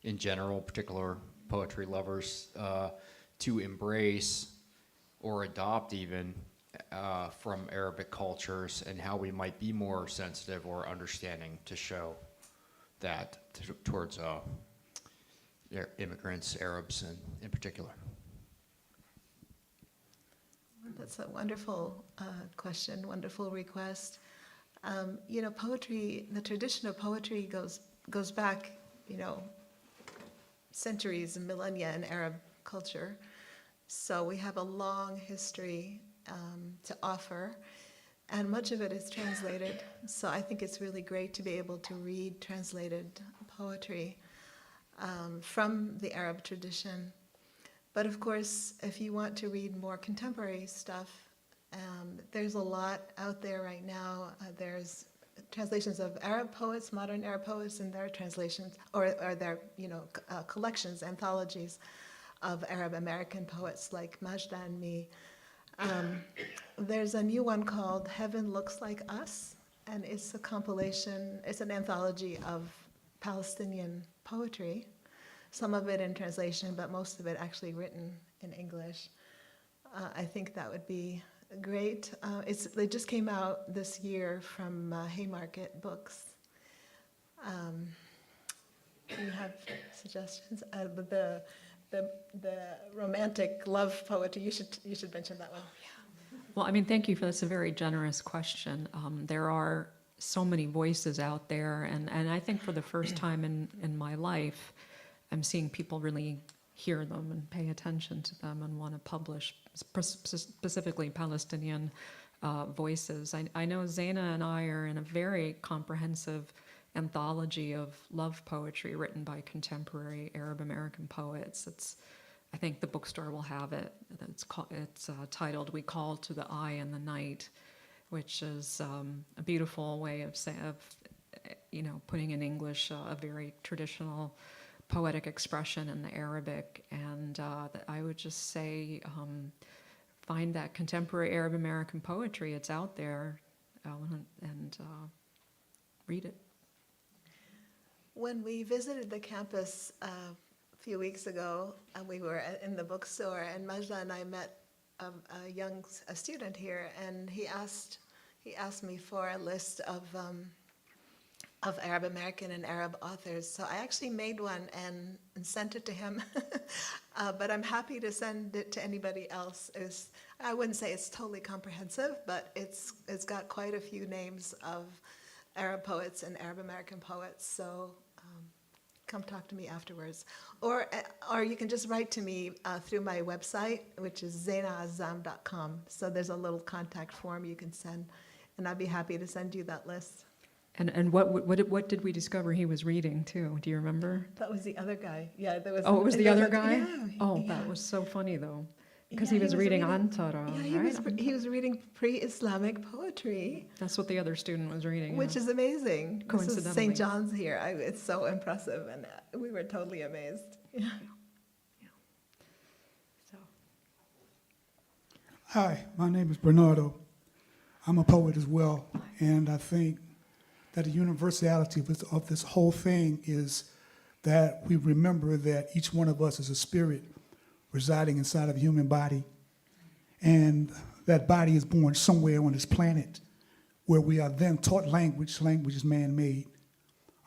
in general, particular poetry lovers, to embrace or adopt even from Arabic cultures, and how we might be more sensitive or understanding to show that towards immigrants, Arabs in particular. That's a wonderful question, wonderful request. Poetry, the tradition of poetry goes back, centuries and millennia in Arab culture. So we have a long history to offer, and much of it is translated. So I think it's really great to be able to read translated poetry from the Arab tradition. But of course, if you want to read more contemporary stuff, there's a lot out there right now. There's translations of Arab poets, modern Arab poets, and their translations, or their collections, anthologies of Arab American poets like Majda and me. There's a new one called Heaven Looks Like Us, and it's a compilation, it's an anthology of Palestinian poetry, some of it in translation, but most of it actually written in English. I think that would be great. They just came out this year from Haymarket Books. Do you have suggestions? The romantic love poetry, you should mention that one. Well, I mean, thank you for that's a very generous question. There are so many voices out there, and I think for the first time in my life, I'm seeing people really hear them and pay attention to them and want to publish specifically Palestinian voices. I know Zaina and I are in a very comprehensive anthology of love poetry written by contemporary Arab American poets. I think the bookstore will have it. It's titled "We Call to the Eye in the Night," which is a beautiful way of putting in English a very traditional poetic expression in the Arabic. And that I would just say, find that contemporary Arab American poetry. It's out there, and read it. When we visited the campus a few weeks ago, we were in the bookstore, and Majda and I met a student here, and he asked me for a list of Arab American and Arab authors. So I actually made one and sent it to him, but I'm happy to send it to anybody else. I wouldn't say it's totally comprehensive, but it's got quite a few names of Arab poets and Arab American poets. So come talk to me afterwards, or you can just write to me through my website, which is zainaazam.com. So there's a little contact form you can send, and I'd be happy to send you that list. And what did we discover he was reading too? Do you remember? That was the other guy. Yeah, there was. Oh, it was the other guy? Yeah. Oh, yeah. that was so funny though, because Yeah, he was reading Antara, Yeah, right? he was reading pre-Islamic poetry, That's what the other student was reading. which yeah. is amazing. This is Coincidentally. St. John's here. It's so impressive, and we were totally amazed. Yeah. So. Hi, my name is Bernardo. I'm a poet as well, and I think that the universality of this whole thing is that we remember that each one of us is a spirit residing inside of a human body, and that body is born somewhere on this planet where we are then taught language. Language is man-made.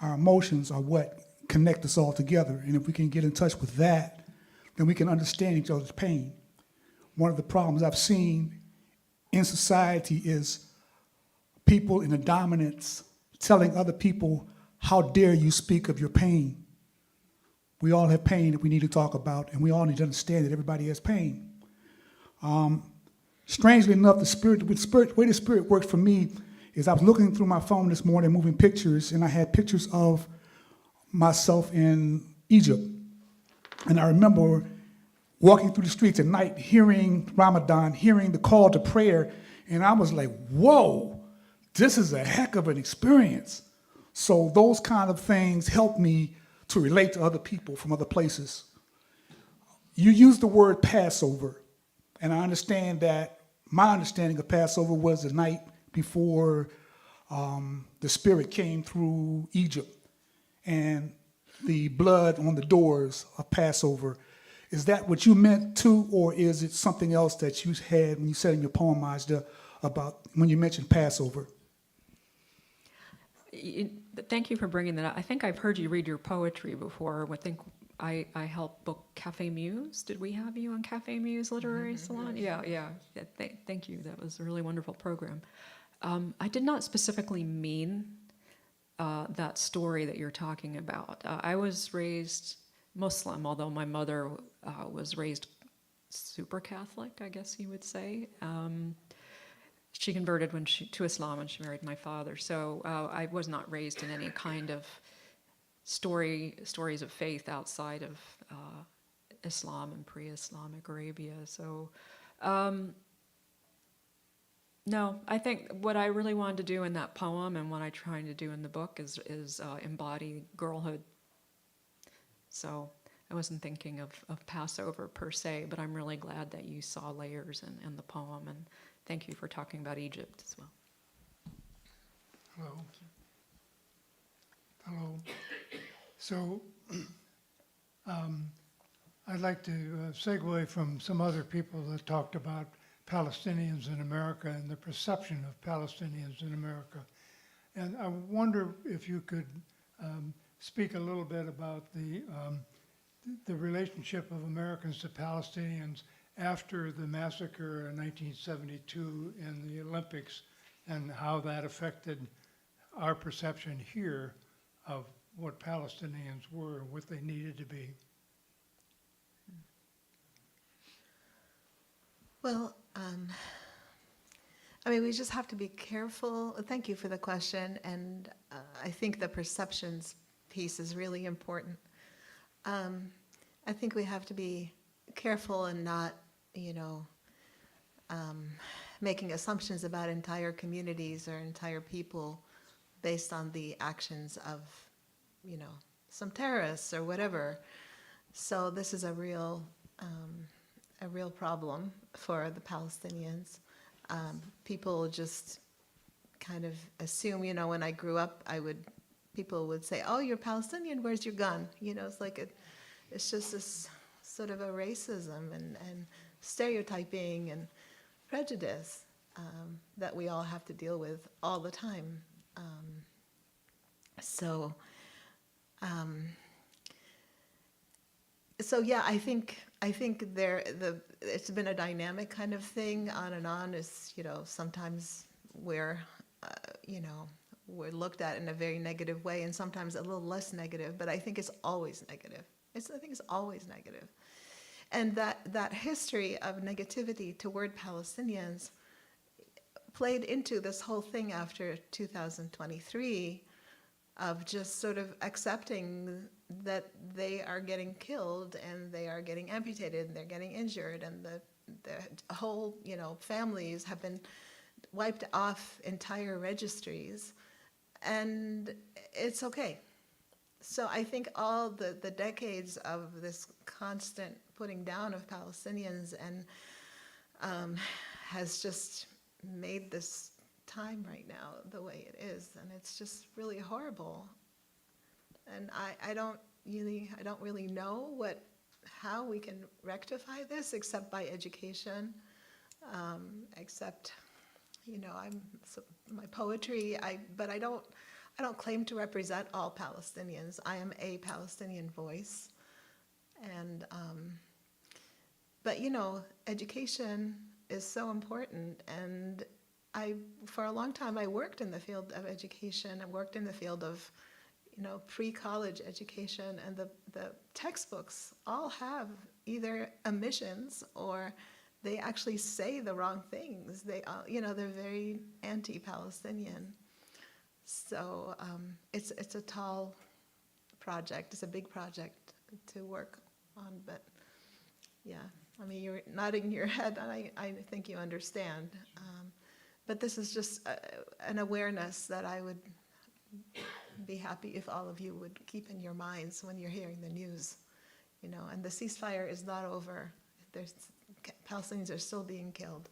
Our emotions are what connect us all together, and if we can get in touch with that, then we can understand each other's pain. One of the problems I've seen in society is people in the dominance telling other people, how dare you speak of your pain? We all have pain that we need to talk about, and we all need to understand that everybody has pain. Strangely enough, the way the spirit works for me is I was looking through my phone this morning, moving pictures, and I had pictures of myself in Egypt. And I remember walking through the streets at night, hearing Ramadan, hearing the call to prayer, and I was like, whoa, this is a heck of an experience. So those kind of things help me to relate to other people from other places. You use the word Passover, and I understand that my understanding of Passover was the night before the Spirit came through Egypt and the blood on the doors of Passover. Is that what you meant too, or is it something else that you had when you said in your poem, Majda, about when you mentioned Passover? Thank you for bringing that up. I think I've heard you read your poetry before. I think I helped book Cafe Muse. Did we have you on Cafe Muse Literary Salon? Yeah. Thank you. That was a really wonderful program. I did not specifically mean that story that you're talking about. I was raised Muslim, although my mother was raised super Catholic, I guess you would say. She converted to Islam when she married my father. So I was not raised in any kind of stories of faith outside of Islam and pre-Islamic Arabia. So no, I think what I really wanted to do in that poem and what I'm trying to do in the book is embody girlhood. So I wasn't thinking of Passover per se, but I'm really glad that you saw layers in the poem, and thank you for talking about Egypt as well. Hello. Hello. So I'd like to segue from some other people that talked about Palestinians in America and the perception of Palestinians in America. And I wonder if you could speak a little bit about the relationship of Americans to Palestinians after the massacre in 1972 in the Olympics, and how that affected our perception here of what Palestinians were and what they needed to be. Well, I mean, we just have to be careful. Thank you for the question, and I think the perceptions piece is really important. I think we have to be careful and not, making assumptions about entire communities or entire people based on the actions of, some terrorists or whatever. So this is a real problem for the Palestinians. People just kind of assume, when I grew up, people would say, "Oh, you're Palestinian, where's your gun?" It's like it's just this sort of a racism and stereotyping and prejudice that we all have to deal with all the time. So yeah, I think it's been a dynamic kind of thing on and on. Is sometimes we're we're looked at in a very negative way, and sometimes a little less negative. But I think it's always negative. I think it's always negative, and that history of negativity toward Palestinians played into this whole thing after 2023 of just sort of accepting that they are getting killed and they are getting amputated and they're getting injured, and the whole families have been wiped off entire registries, and it's okay. So I think all the decades of this constant putting down of Palestinians and has just made this time right now the way it is, and it's just really horrible. And I don't really know how we can rectify this except by education, except my poetry. But I don't claim to represent all Palestinians. I am a Palestinian voice, and but education is so important. And for a long time, I worked in the field of education. I worked in the field of pre-college education, and the textbooks all have either omissions or they actually say the wrong things. They're very anti-Palestinian. So it's a tall project. It's a big project to work on. But yeah, I mean, you're nodding your head, and I think you understand. But this is just an awareness that I would be happy if all of you would keep in your minds when you're hearing the news. And the ceasefire is not over. Palestinians are still being killed.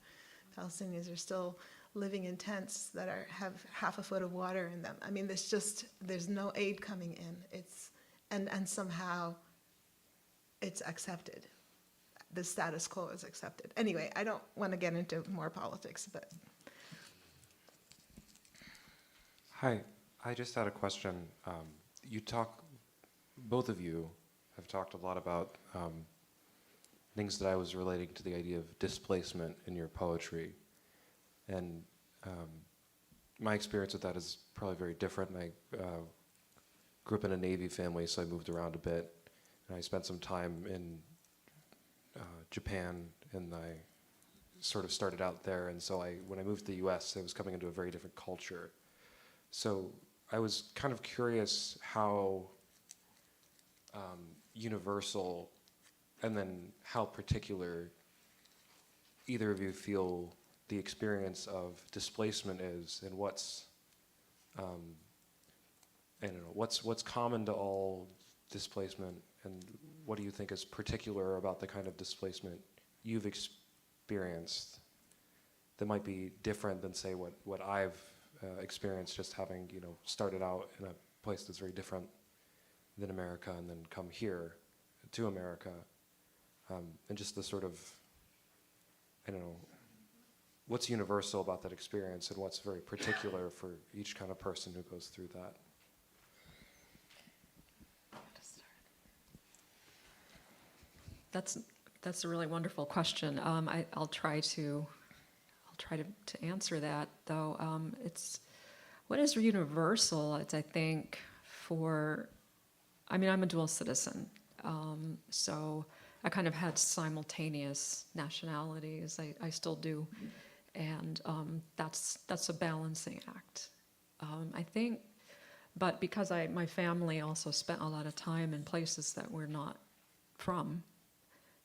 Palestinians are still living in tents that have half a foot of water in them. I mean, there's no aid coming in. And somehow it's accepted. The status quo is accepted. Anyway, I don't want to get into more politics, but. Hi, I just had a question. Both of you have talked a lot about things that I was relating to the idea of displacement in your poetry. And my experience with that is probably very different. I grew up in a Navy family, so I moved around a bit. And I spent some time in Japan, and I sort of started out there. And so when I moved to the US, I was coming into a very different culture. So I was kind of curious how universal and then how particular either of you feel the experience of displacement is, and what's what's common to all displacement, and what do you think is particular about the kind of displacement you've experienced that might be different than, say, what I've experienced, just having started out in a place that's very different than America and then come here to America, and just the sort of, what's universal about that experience and what's very particular for each kind of person who goes through that. That's a really wonderful question. I'll try to answer that, though. It's what is universal. It's, I think, I'm a dual citizen, so I kind of had simultaneous nationalities. I still do, and that's a balancing act. I think, but because my family also spent a lot of time in places that we're not from.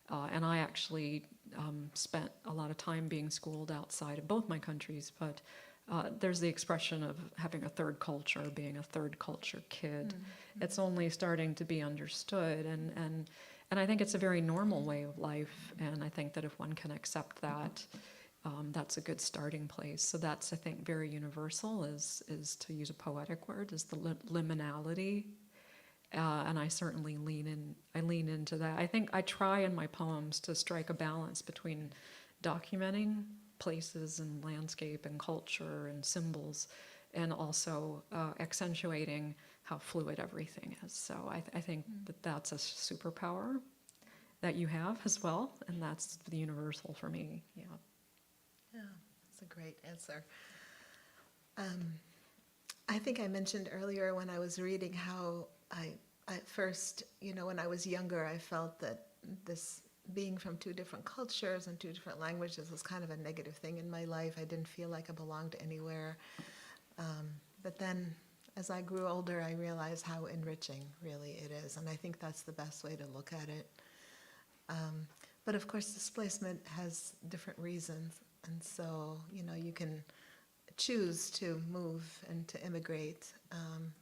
And I actually spent a lot of time being schooled outside of both my countries, but there's the expression of having a third culture, being a third culture kid. Mm-hmm. It's only starting to be understood, and I think it's a very normal way of life, and I think that if one can accept that, that's a good starting place. So that's, I think, very universal, is to use a poetic word, is the liminality. And I certainly lean into that. I think I try in my poems to strike a balance between documenting places and landscape and culture and symbols, and also accentuating how fluid everything is. So I think that that's a superpower that you have as well, and that's the universal for me. Yeah. Yeah, that's a great answer. I think I mentioned earlier when I was reading how I at first, when I was younger, I felt that this being from two different cultures and two different languages was kind of a negative thing in my life. I didn't feel like I belonged anywhere. But then as I grew older, I realized how enriching really it is. And I think that's the best way to look at it. But of course, displacement has different reasons. And so, you can choose to move and to immigrate,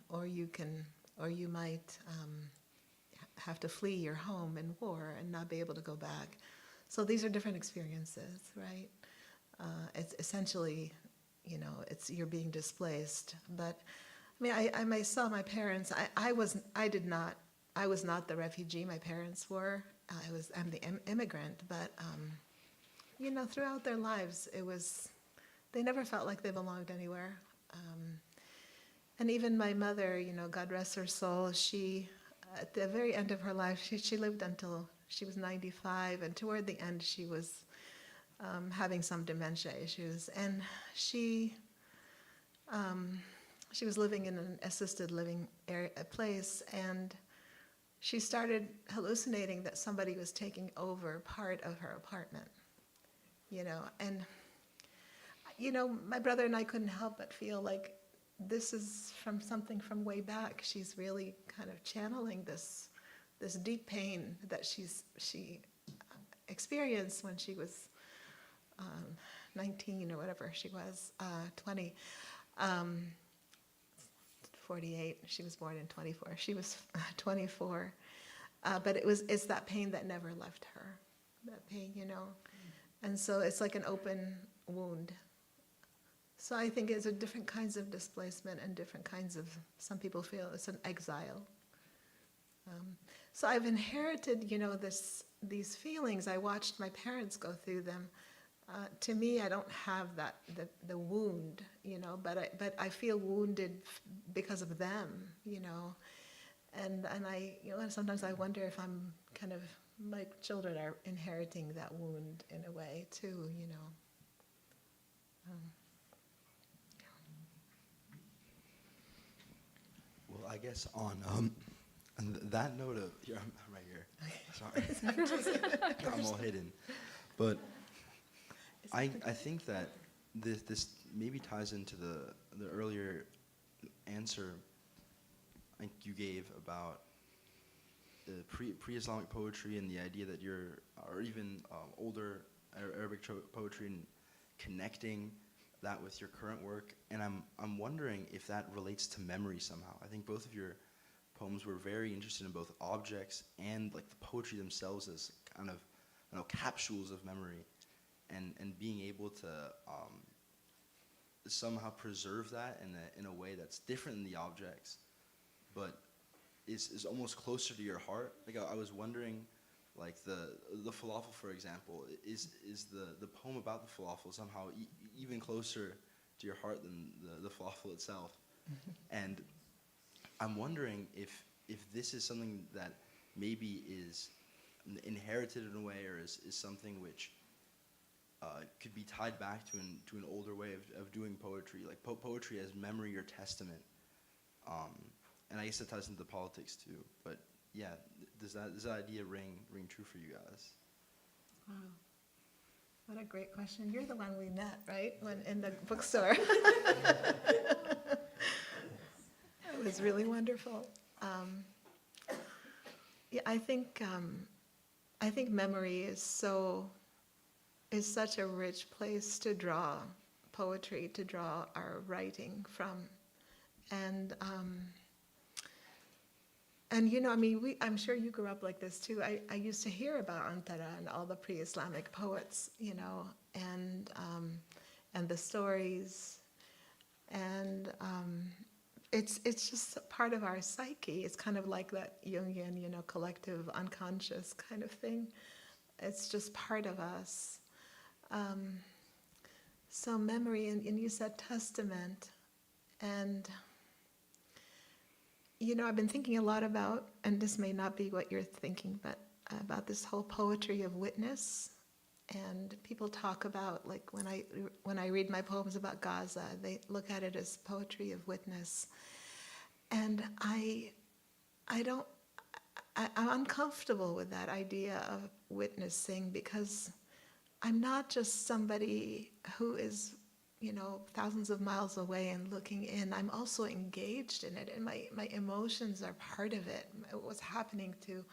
or you might have to flee your home in war and not be able to go back. So these are different experiences, right? It's essentially, it's you're being displaced. But I myself, my parents, I was not the refugee. My parents were. I'm the immigrant. But throughout their lives, they never felt like they belonged anywhere. And even my mother, God rest her soul, she, at the very end of her life, she lived until she was 95, and toward the end she was having some dementia issues. And she was living in an assisted living place, and she started hallucinating that somebody was taking over part of her apartment, And, my brother and I couldn't help but feel like, this is from something from way back. She's really kind of channeling this deep pain that she experienced when she was 19 or whatever she was, 20, 48. She was born in 24. She was 24, but it's that pain that never left her. That pain, and so it's like an open wound. So I think it's different kinds of displacement and different kinds of, some people feel it's an exile. So I've inherited, these feelings. I watched my parents go through them. To me, I don't have that, the wound, but I feel wounded because of them, and I, sometimes I wonder if I'm kind of, my children are inheriting that wound in a way too, Well, I guess on that note of, here, I'm right here. Sorry. I'm all hidden. But I think that this maybe ties into the earlier answer I think you gave about the pre-Islamic poetry and the idea that or even older Arabic poetry, and connecting that with your current work. And I'm wondering if that relates to memory somehow. I think both of your poems were very interested in both objects and like the poetry themselves as kind of, capsules of memory, and being able to somehow preserve that in a way that's different than the objects, but is almost closer to your heart. Like I was wondering, like the falafel, for example, is the poem about the falafel somehow even closer to your heart than the falafel itself? And I'm wondering if this is something that maybe is inherited in a way, or is something which could be tied back to an older way of doing poetry, like poetry as memory or testament. And I guess it ties into politics too. But yeah, does that idea ring true for you guys? Wow. What a great question. You're the one we met, right? When in the bookstore. It was really wonderful. Yeah, I think memory is such a rich place to draw poetry, to draw our writing from, and you know, I mean, I'm sure you grew up like this too. I used to hear about Antara and all the pre-Islamic poets, you know, and the stories, and it's just a part of our psyche. It's kind of like that Jungian, you know, collective unconscious kind of thing. It's just part of us. So memory, and you said testament, and you know, I've been thinking a lot about, and this may not be what you're thinking, but about this whole poetry of witness. And people talk about, like, when I read my poems about Gaza, they look at it as poetry of witness. And I'm uncomfortable with that idea of witnessing, because I'm not just somebody who is, you know, thousands of miles away and looking in. I'm also engaged in it, and my emotions are part of it. What's happening to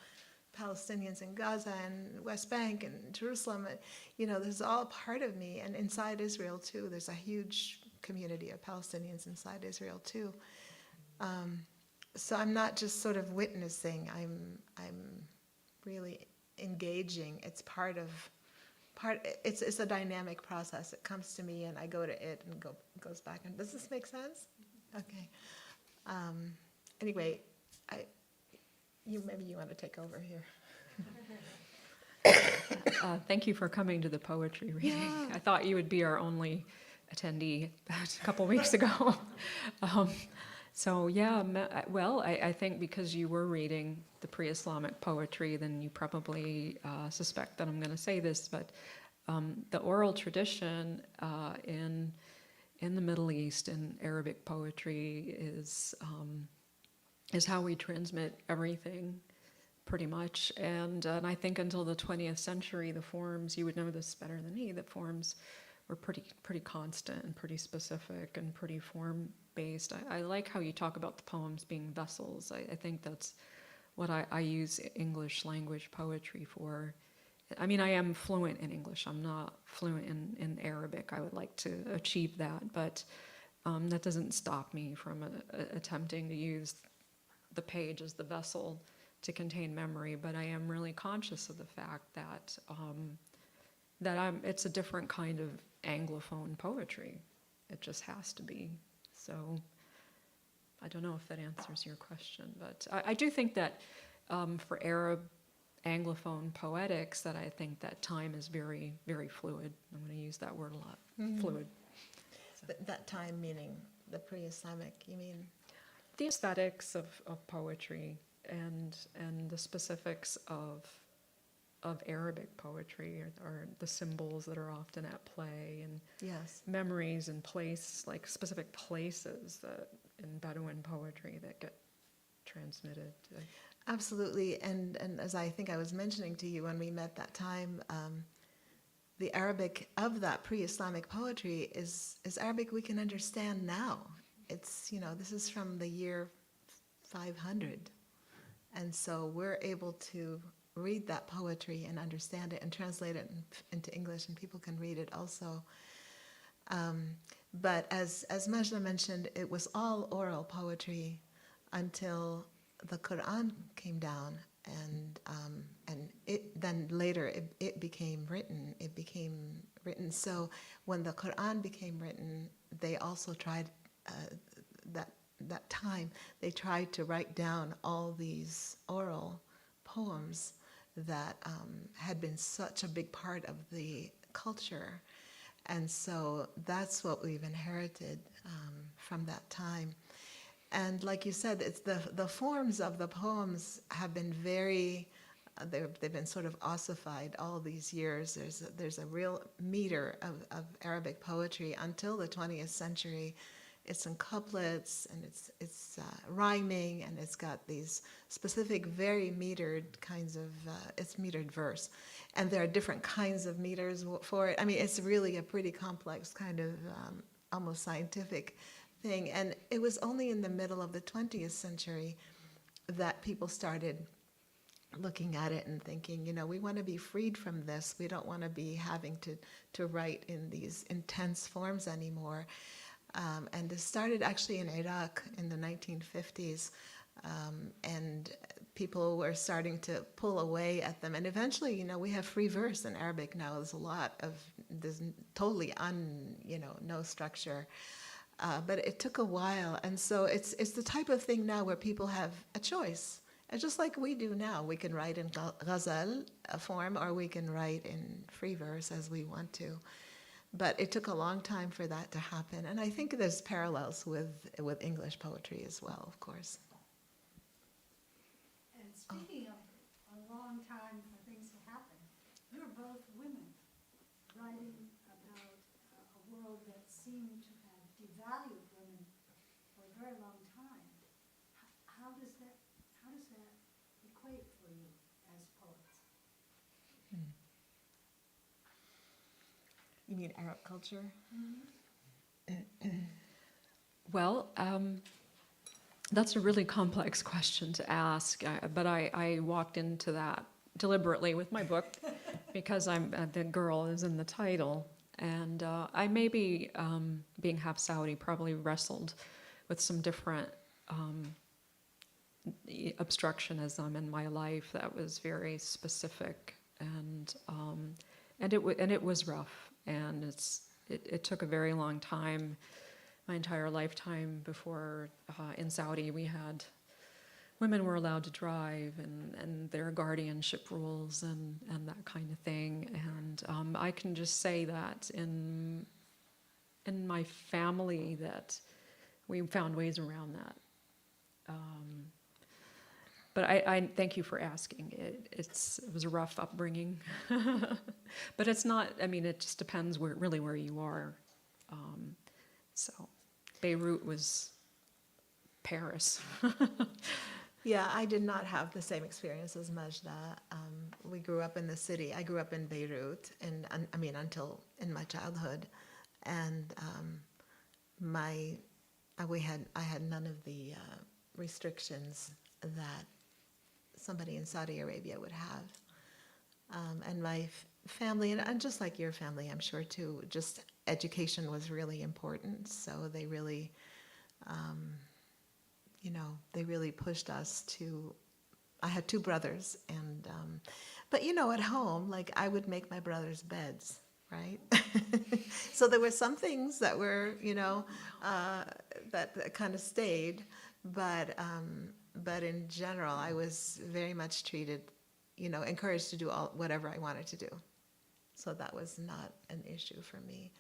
Palestinians in Gaza and West Bank and Jerusalem, you know, there's all part of me. And inside Israel too, there's a huge community of Palestinians inside Israel too. So I'm not just sort of witnessing. I'm really engaging. It's it's a dynamic process. It comes to me and I go to it and goes back. And does this make sense? Okay. Anyway, maybe you want to take over here. Thank you for coming to the poetry reading. Yeah. I thought you would be our only attendee a couple weeks ago. So yeah, well, I think because you were reading the pre-Islamic poetry, then you probably suspect that I'm going to say this, but the oral tradition in the Middle East in Arabic poetry is how we transmit everything, pretty much. And I think until the 20th century, the forms, you would know this better than me, the forms were pretty constant and pretty specific and pretty form-based. I like how you talk about the poems being vessels. I think that's what I use English language poetry for. I mean, I am fluent in English. I'm not fluent in Arabic. I would like to achieve that, but that doesn't stop me from attempting to use the page as the vessel to contain memory. But I am really conscious of the fact that it's a different kind of Anglophone poetry. It just has to be. So I don't know if that answers your question, but I do think that for Arab Anglophone poetics, that I think that time is very, very fluid. I'm going to use that word a lot. Mm-hmm. Fluid. That time meaning the pre-Islamic, you mean? The aesthetics of poetry and the specifics of Arabic poetry are the symbols that are often at play, and Yes. memories and place, like specific places that in Bedouin poetry that get transmitted. Absolutely, and as I think I was mentioning to you when we met that time, the Arabic of that pre-Islamic poetry is Arabic we can understand now. It's, you know, this is from the year 500, and so we're able to read that poetry and understand it and translate it into English, and people can read it also. But as Majda mentioned, it was all oral poetry until the Quran came down, and then later it became written. It became written. So when the Quran became written, they also tried that time. They tried to write down all these oral poems that had been such a big part of the culture. And so that's what we've inherited from that time. And like you said, it's the forms of the poems have been very they've been sort of ossified all these years. There's a real meter of Arabic poetry until the 20th century. It's in couplets, and it's rhyming, and it's got these specific, very metered kinds of, it's metered verse. And there are different kinds of meters for it. I mean, it's really a pretty complex kind of almost scientific thing. And it was only in the middle of the 20th century that people started looking at it and thinking, you know, we want to be freed from this. We don't want to be having to write in these intense forms anymore. And this started actually in Iraq in the 1950s, and people were starting to pull away at them. And eventually, you know, we have free verse in Arabic now. There's a lot of, there's totally no structure. But it took a while. And so it's the type of thing now where people have a choice. And just like we do now, we can write in ghazal form, or we can write in free verse as we want to. But it took a long time for that to happen. And I think there's parallels with English poetry as well, of course. And speaking of a long time for things to happen, you're both women writing about a world that seemed to have devalued women for a very long time. How does that equate for you as poets? You mean Arab culture? Well, that's a really complex question to ask, but I walked into that deliberately with my book because the girl is in the title, and I maybe, being half Saudi, probably wrestled with some different obstructionism in my life that was very specific, and it was rough. And it took a very long time, my entire lifetime, before in Saudi women were allowed to drive, and their guardianship rules and that kind of thing. And I can just say that in my family that we found ways around that. But I thank you for asking. It was a rough upbringing, but it's not. I mean, it just depends where you are. So, Beirut was Paris. Yeah, I did not have the same experience as Majda. We grew up in the city. I grew up in Beirut, until in my childhood, and I had none of the restrictions that somebody in Saudi Arabia would have. And my family, and just like your family, I'm sure too, just education was really important. So they really, they really pushed us to, I had two brothers, and, but at home, like I would make my brothers' beds, right? So there were some things that were, that kind of stayed, but in general, I was very much treated, encouraged to do whatever I wanted to do. So that was not an issue for me.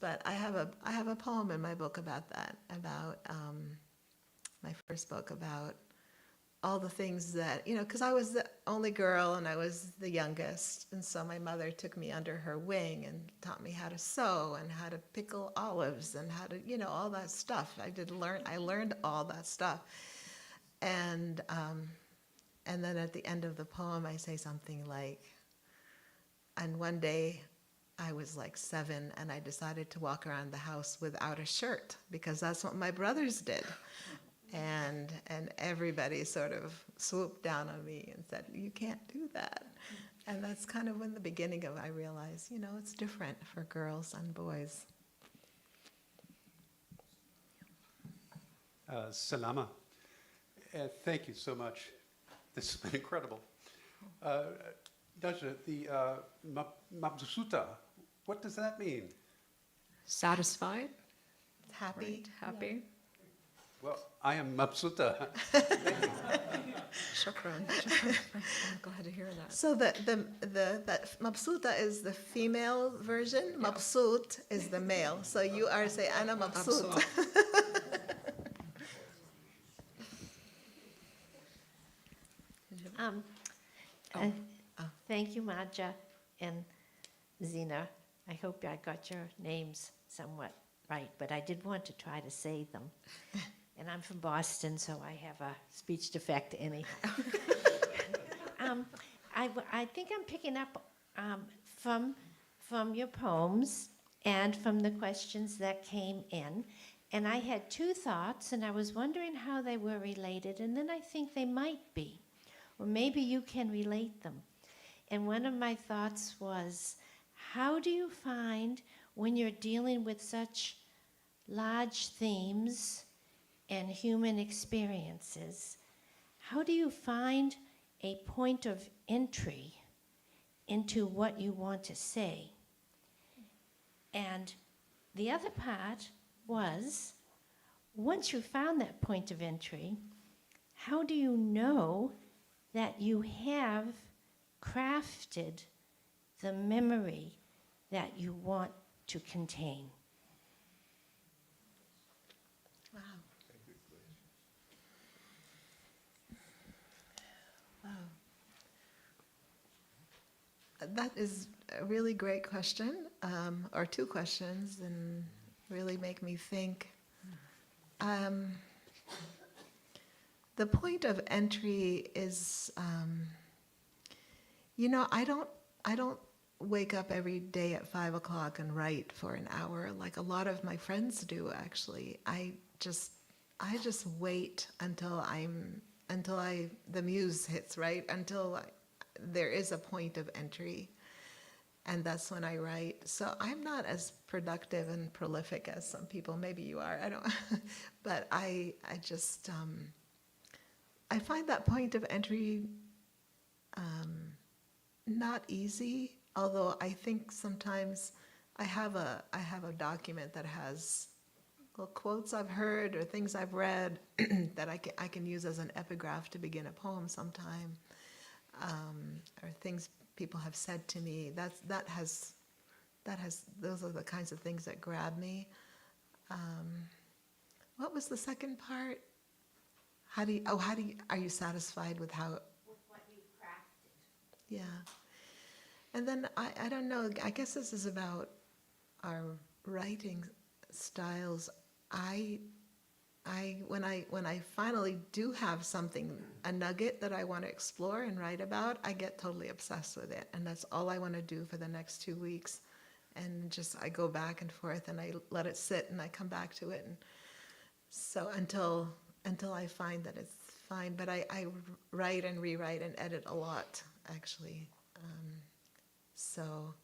But I have a poem in my book about that, about my first book, about all the things that, because I was the only girl and I was the youngest. And so my mother took me under her wing and taught me how to sew and how to pickle olives and how to, all that stuff. I learned all that stuff. And then at the end of the poem, I say something like, and one day I was like 7 and I decided to walk around the house without a shirt because that's what my brothers did. And everybody sort of swooped down on me and said, you can't do that. And that's kind of when the beginning of I realized, it's different for girls and boys. Salama. Thank you so much. This has been incredible. Daja, the mabsuta, what does that mean? Satisfied? Happy. Right, happy. Well, I am mabsuta. Shukran. I'm glad to hear that. So that mabsuta is the female version, yeah. Mabsut is the male. So you are say ana mabsut. Oh. Thank you, Maja and Zina. I hope I got your names somewhat right, but I did want to try to say them. And I'm from Boston, so I have a speech defect anyhow. I think I'm picking up from your poems and from the questions that came in. And I had two thoughts, and I was wondering how they were related, and then I think they might be. Or maybe you can relate them. And one of my thoughts was, how do you find, when you're dealing with such large themes and human experiences, how do you find a point of entry into what you want to say? And the other part was, once you found that point of entry, how do you know that you have crafted the memory that you want to contain? Wow. Wow. That is a really great question, or two questions, and really make me think. The point of entry is, I don't wake up every day at 5 o'clock and write for an hour like a lot of my friends do. Actually, I just wait until the muse hits, right? Until there is a point of entry, and that's when I write. So I'm not as productive and prolific as some people. Maybe you are. I don't, but I just I find that point of entry not easy. Although I think sometimes I have a document that has little quotes I've heard or things I've read that I can use as an epigraph to begin a poem sometime, or things people have said to me. Those are the kinds of things that grab me. What was the second part? Are you satisfied with how? With what you crafted. Yeah. And then I don't know, I guess this is about our writing styles. When I finally do have something, a nugget that I want to explore and write about, I get totally obsessed with it, and that's all I want to do for the next 2 weeks. And just I go back and forth, and I let it sit, and I come back to it, and so until I find that it's fine. But I write and rewrite and edit a lot, actually. So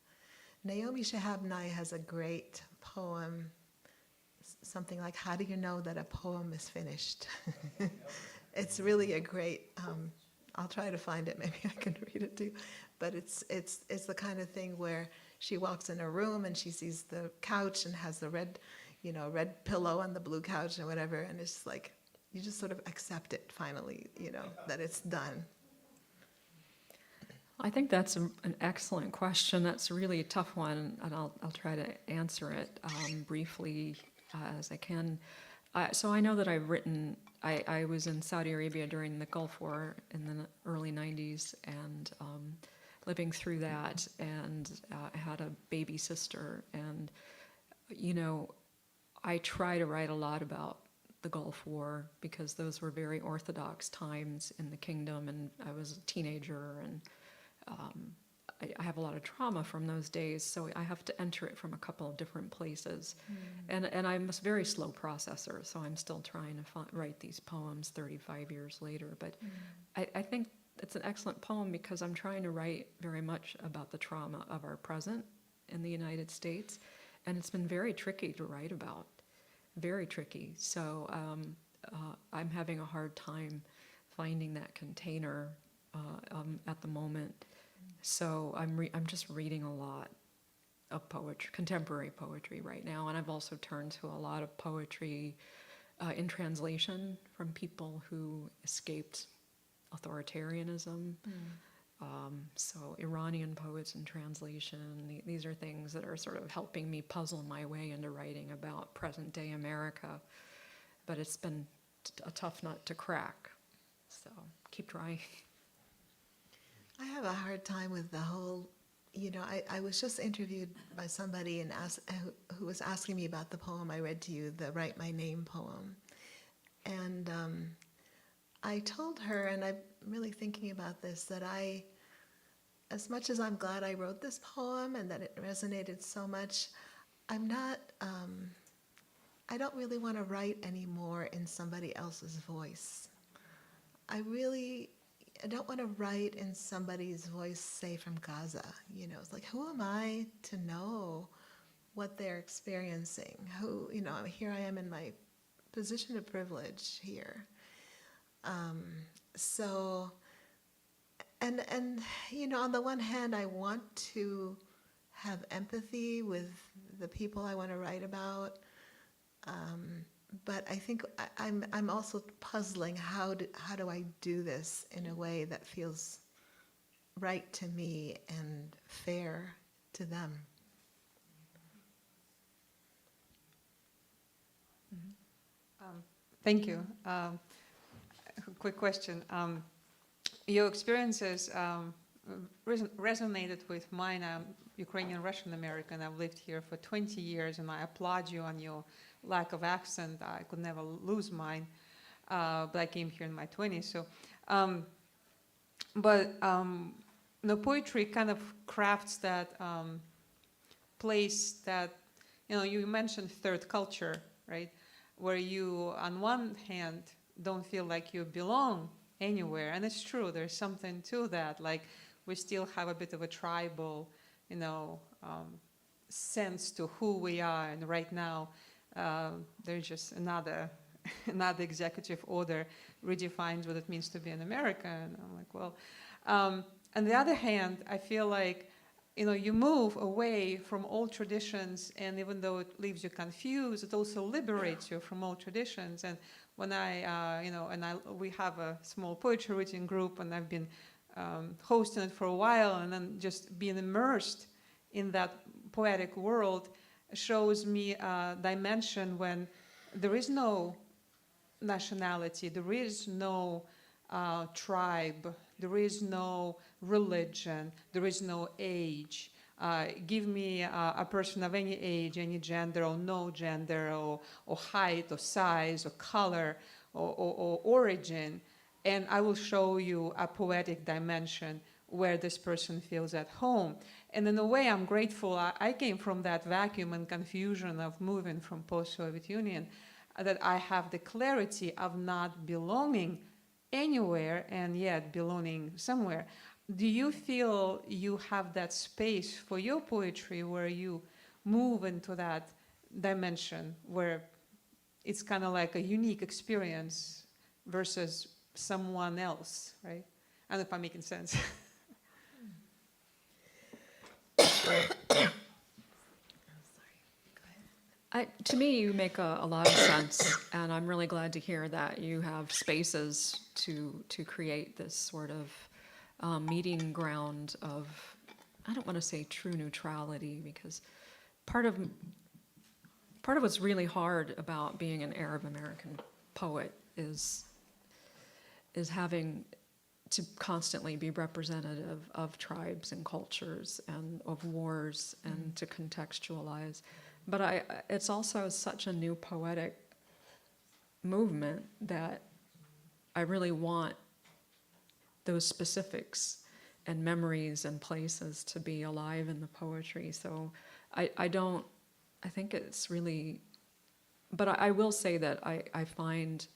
Naomi Shihab Nye has a great poem, something like, "How do you know that a poem is finished?" It's really a great, I'll try to find it, maybe I can read it too. But it's the kind of thing where she walks in a room and she sees the couch and has the red pillow on the blue couch and whatever, and it's like, you just sort of accept it finally, that it's done. I think that's an excellent question. That's a really tough one, and I'll try to answer it briefly as I can. So I know that I've written. I was in Saudi Arabia during the Gulf War in the early '90s, and living through that, and I had a baby sister, and I try to write a lot about the Gulf War because those were very orthodox times in the kingdom, and I was a teenager, and I have a lot of trauma from those days, so I have to enter it from a couple of different places. And I'm a very slow processor, so I'm still trying to write these poems 35 years later. But I think it's an excellent poem because I'm trying to write very much about the trauma of our present in the United States, and it's been very tricky to write about, very tricky. So I'm having a hard time finding that container at the moment. So I'm just reading a lot of poetry, contemporary poetry right now, and I've also turned to a lot of poetry in translation from people who escaped authoritarianism. So Iranian poets in translation. These are things that are sort of helping me puzzle my way into writing about present-day America, but it's been a tough nut to crack. So keep trying. I have a hard time with the whole, I was just interviewed by somebody who was asking me about the poem I read to you, the Write My Name poem. And I told her, and I'm really thinking about this, that as much as I'm glad I wrote this poem and that it resonated so much, I'm not, I don't really want to write anymore in somebody else's voice. I don't want to write in somebody's voice, say from Gaza. It's like, who am I to know what they're experiencing? Here I am in my position of privilege here. So, and on the one hand, I want to have empathy with the people I want to write about. But I think I'm also puzzling how do I do this in a way that feels right to me and fair to them. Thank you. Quick question. Your experiences resonated with mine. I'm Ukrainian Russian American. I've lived here for 20 years, and I applaud you on your lack of accent. I could never lose mine, but I came here in my 20s. So, poetry kind of crafts that place that, you mentioned third culture, right? Where you, on one hand, don't feel like you belong anywhere. And it's true, there's something to that. Like, we still have a bit of a tribal, sense to who we are. And right now, there's just another executive order redefines what it means to be an American. And I'm like, well, on the other hand, I feel like, you move away from old traditions, and even though it leaves you confused, it also liberates you from old traditions. And when we have a small poetry reading group, and I've been hosting it for a while, and then just being immersed in that poetic world shows me a dimension when there is no nationality, there is no tribe, there is no religion, there is no age. Give me a person of any age, any gender, or no gender, or height, or size, or color, or origin, and I will show you a poetic dimension where this person feels at home. And in a way, I'm grateful. I came from that vacuum and confusion of moving from post-Soviet Union, that I have the clarity of not belonging anywhere and yet belonging somewhere. Do you feel you have that space for your poetry where you move into that dimension where it's kind of like a unique experience versus someone else, right? I don't know if I'm making sense. To me, you make a lot of sense, and I'm really glad to hear that you have spaces to create this sort of meeting ground of, I don't want to say true neutrality, because part of what's really hard about being an Arab American poet is having to constantly be representative of tribes and cultures and of wars and to contextualize. But it's also such a new poetic movement that I really want those specifics and memories and places to be alive in the poetry. So I think it's really, but I will say that I find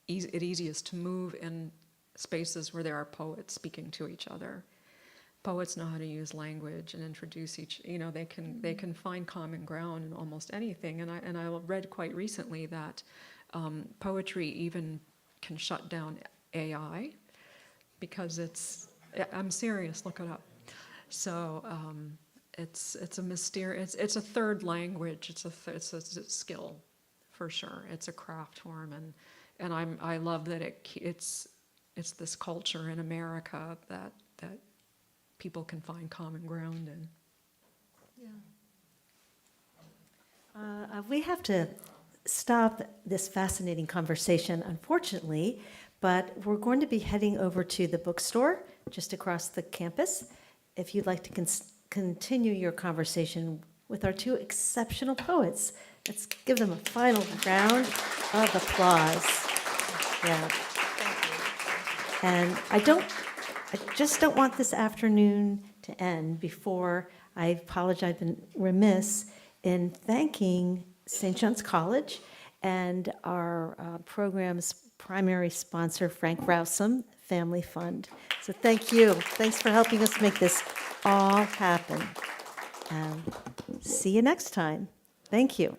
it easiest to move in spaces where there are poets speaking to each other. Poets know how to use language and introduce they can find common ground in almost anything. And I read quite recently that poetry even can shut down AI because I'm serious, look it up. So it's a mysterious, it's a third language, it's a skill for sure. It's a craft form, and I love that it's this culture in America that people can find common ground in. Yeah. We have to stop this fascinating conversation, unfortunately, but we're going to be heading over to the bookstore just across the campus. If you'd like to continue your conversation with our two exceptional poets, let's give them a final round of applause. Yeah. And I just don't want this afternoon to end before I apologize. I've been remiss in thanking St. John's College and our program's primary sponsor, Frank Rousum Family Fund. So thank you. Thanks for helping us make this all happen. See you next time. Thank you.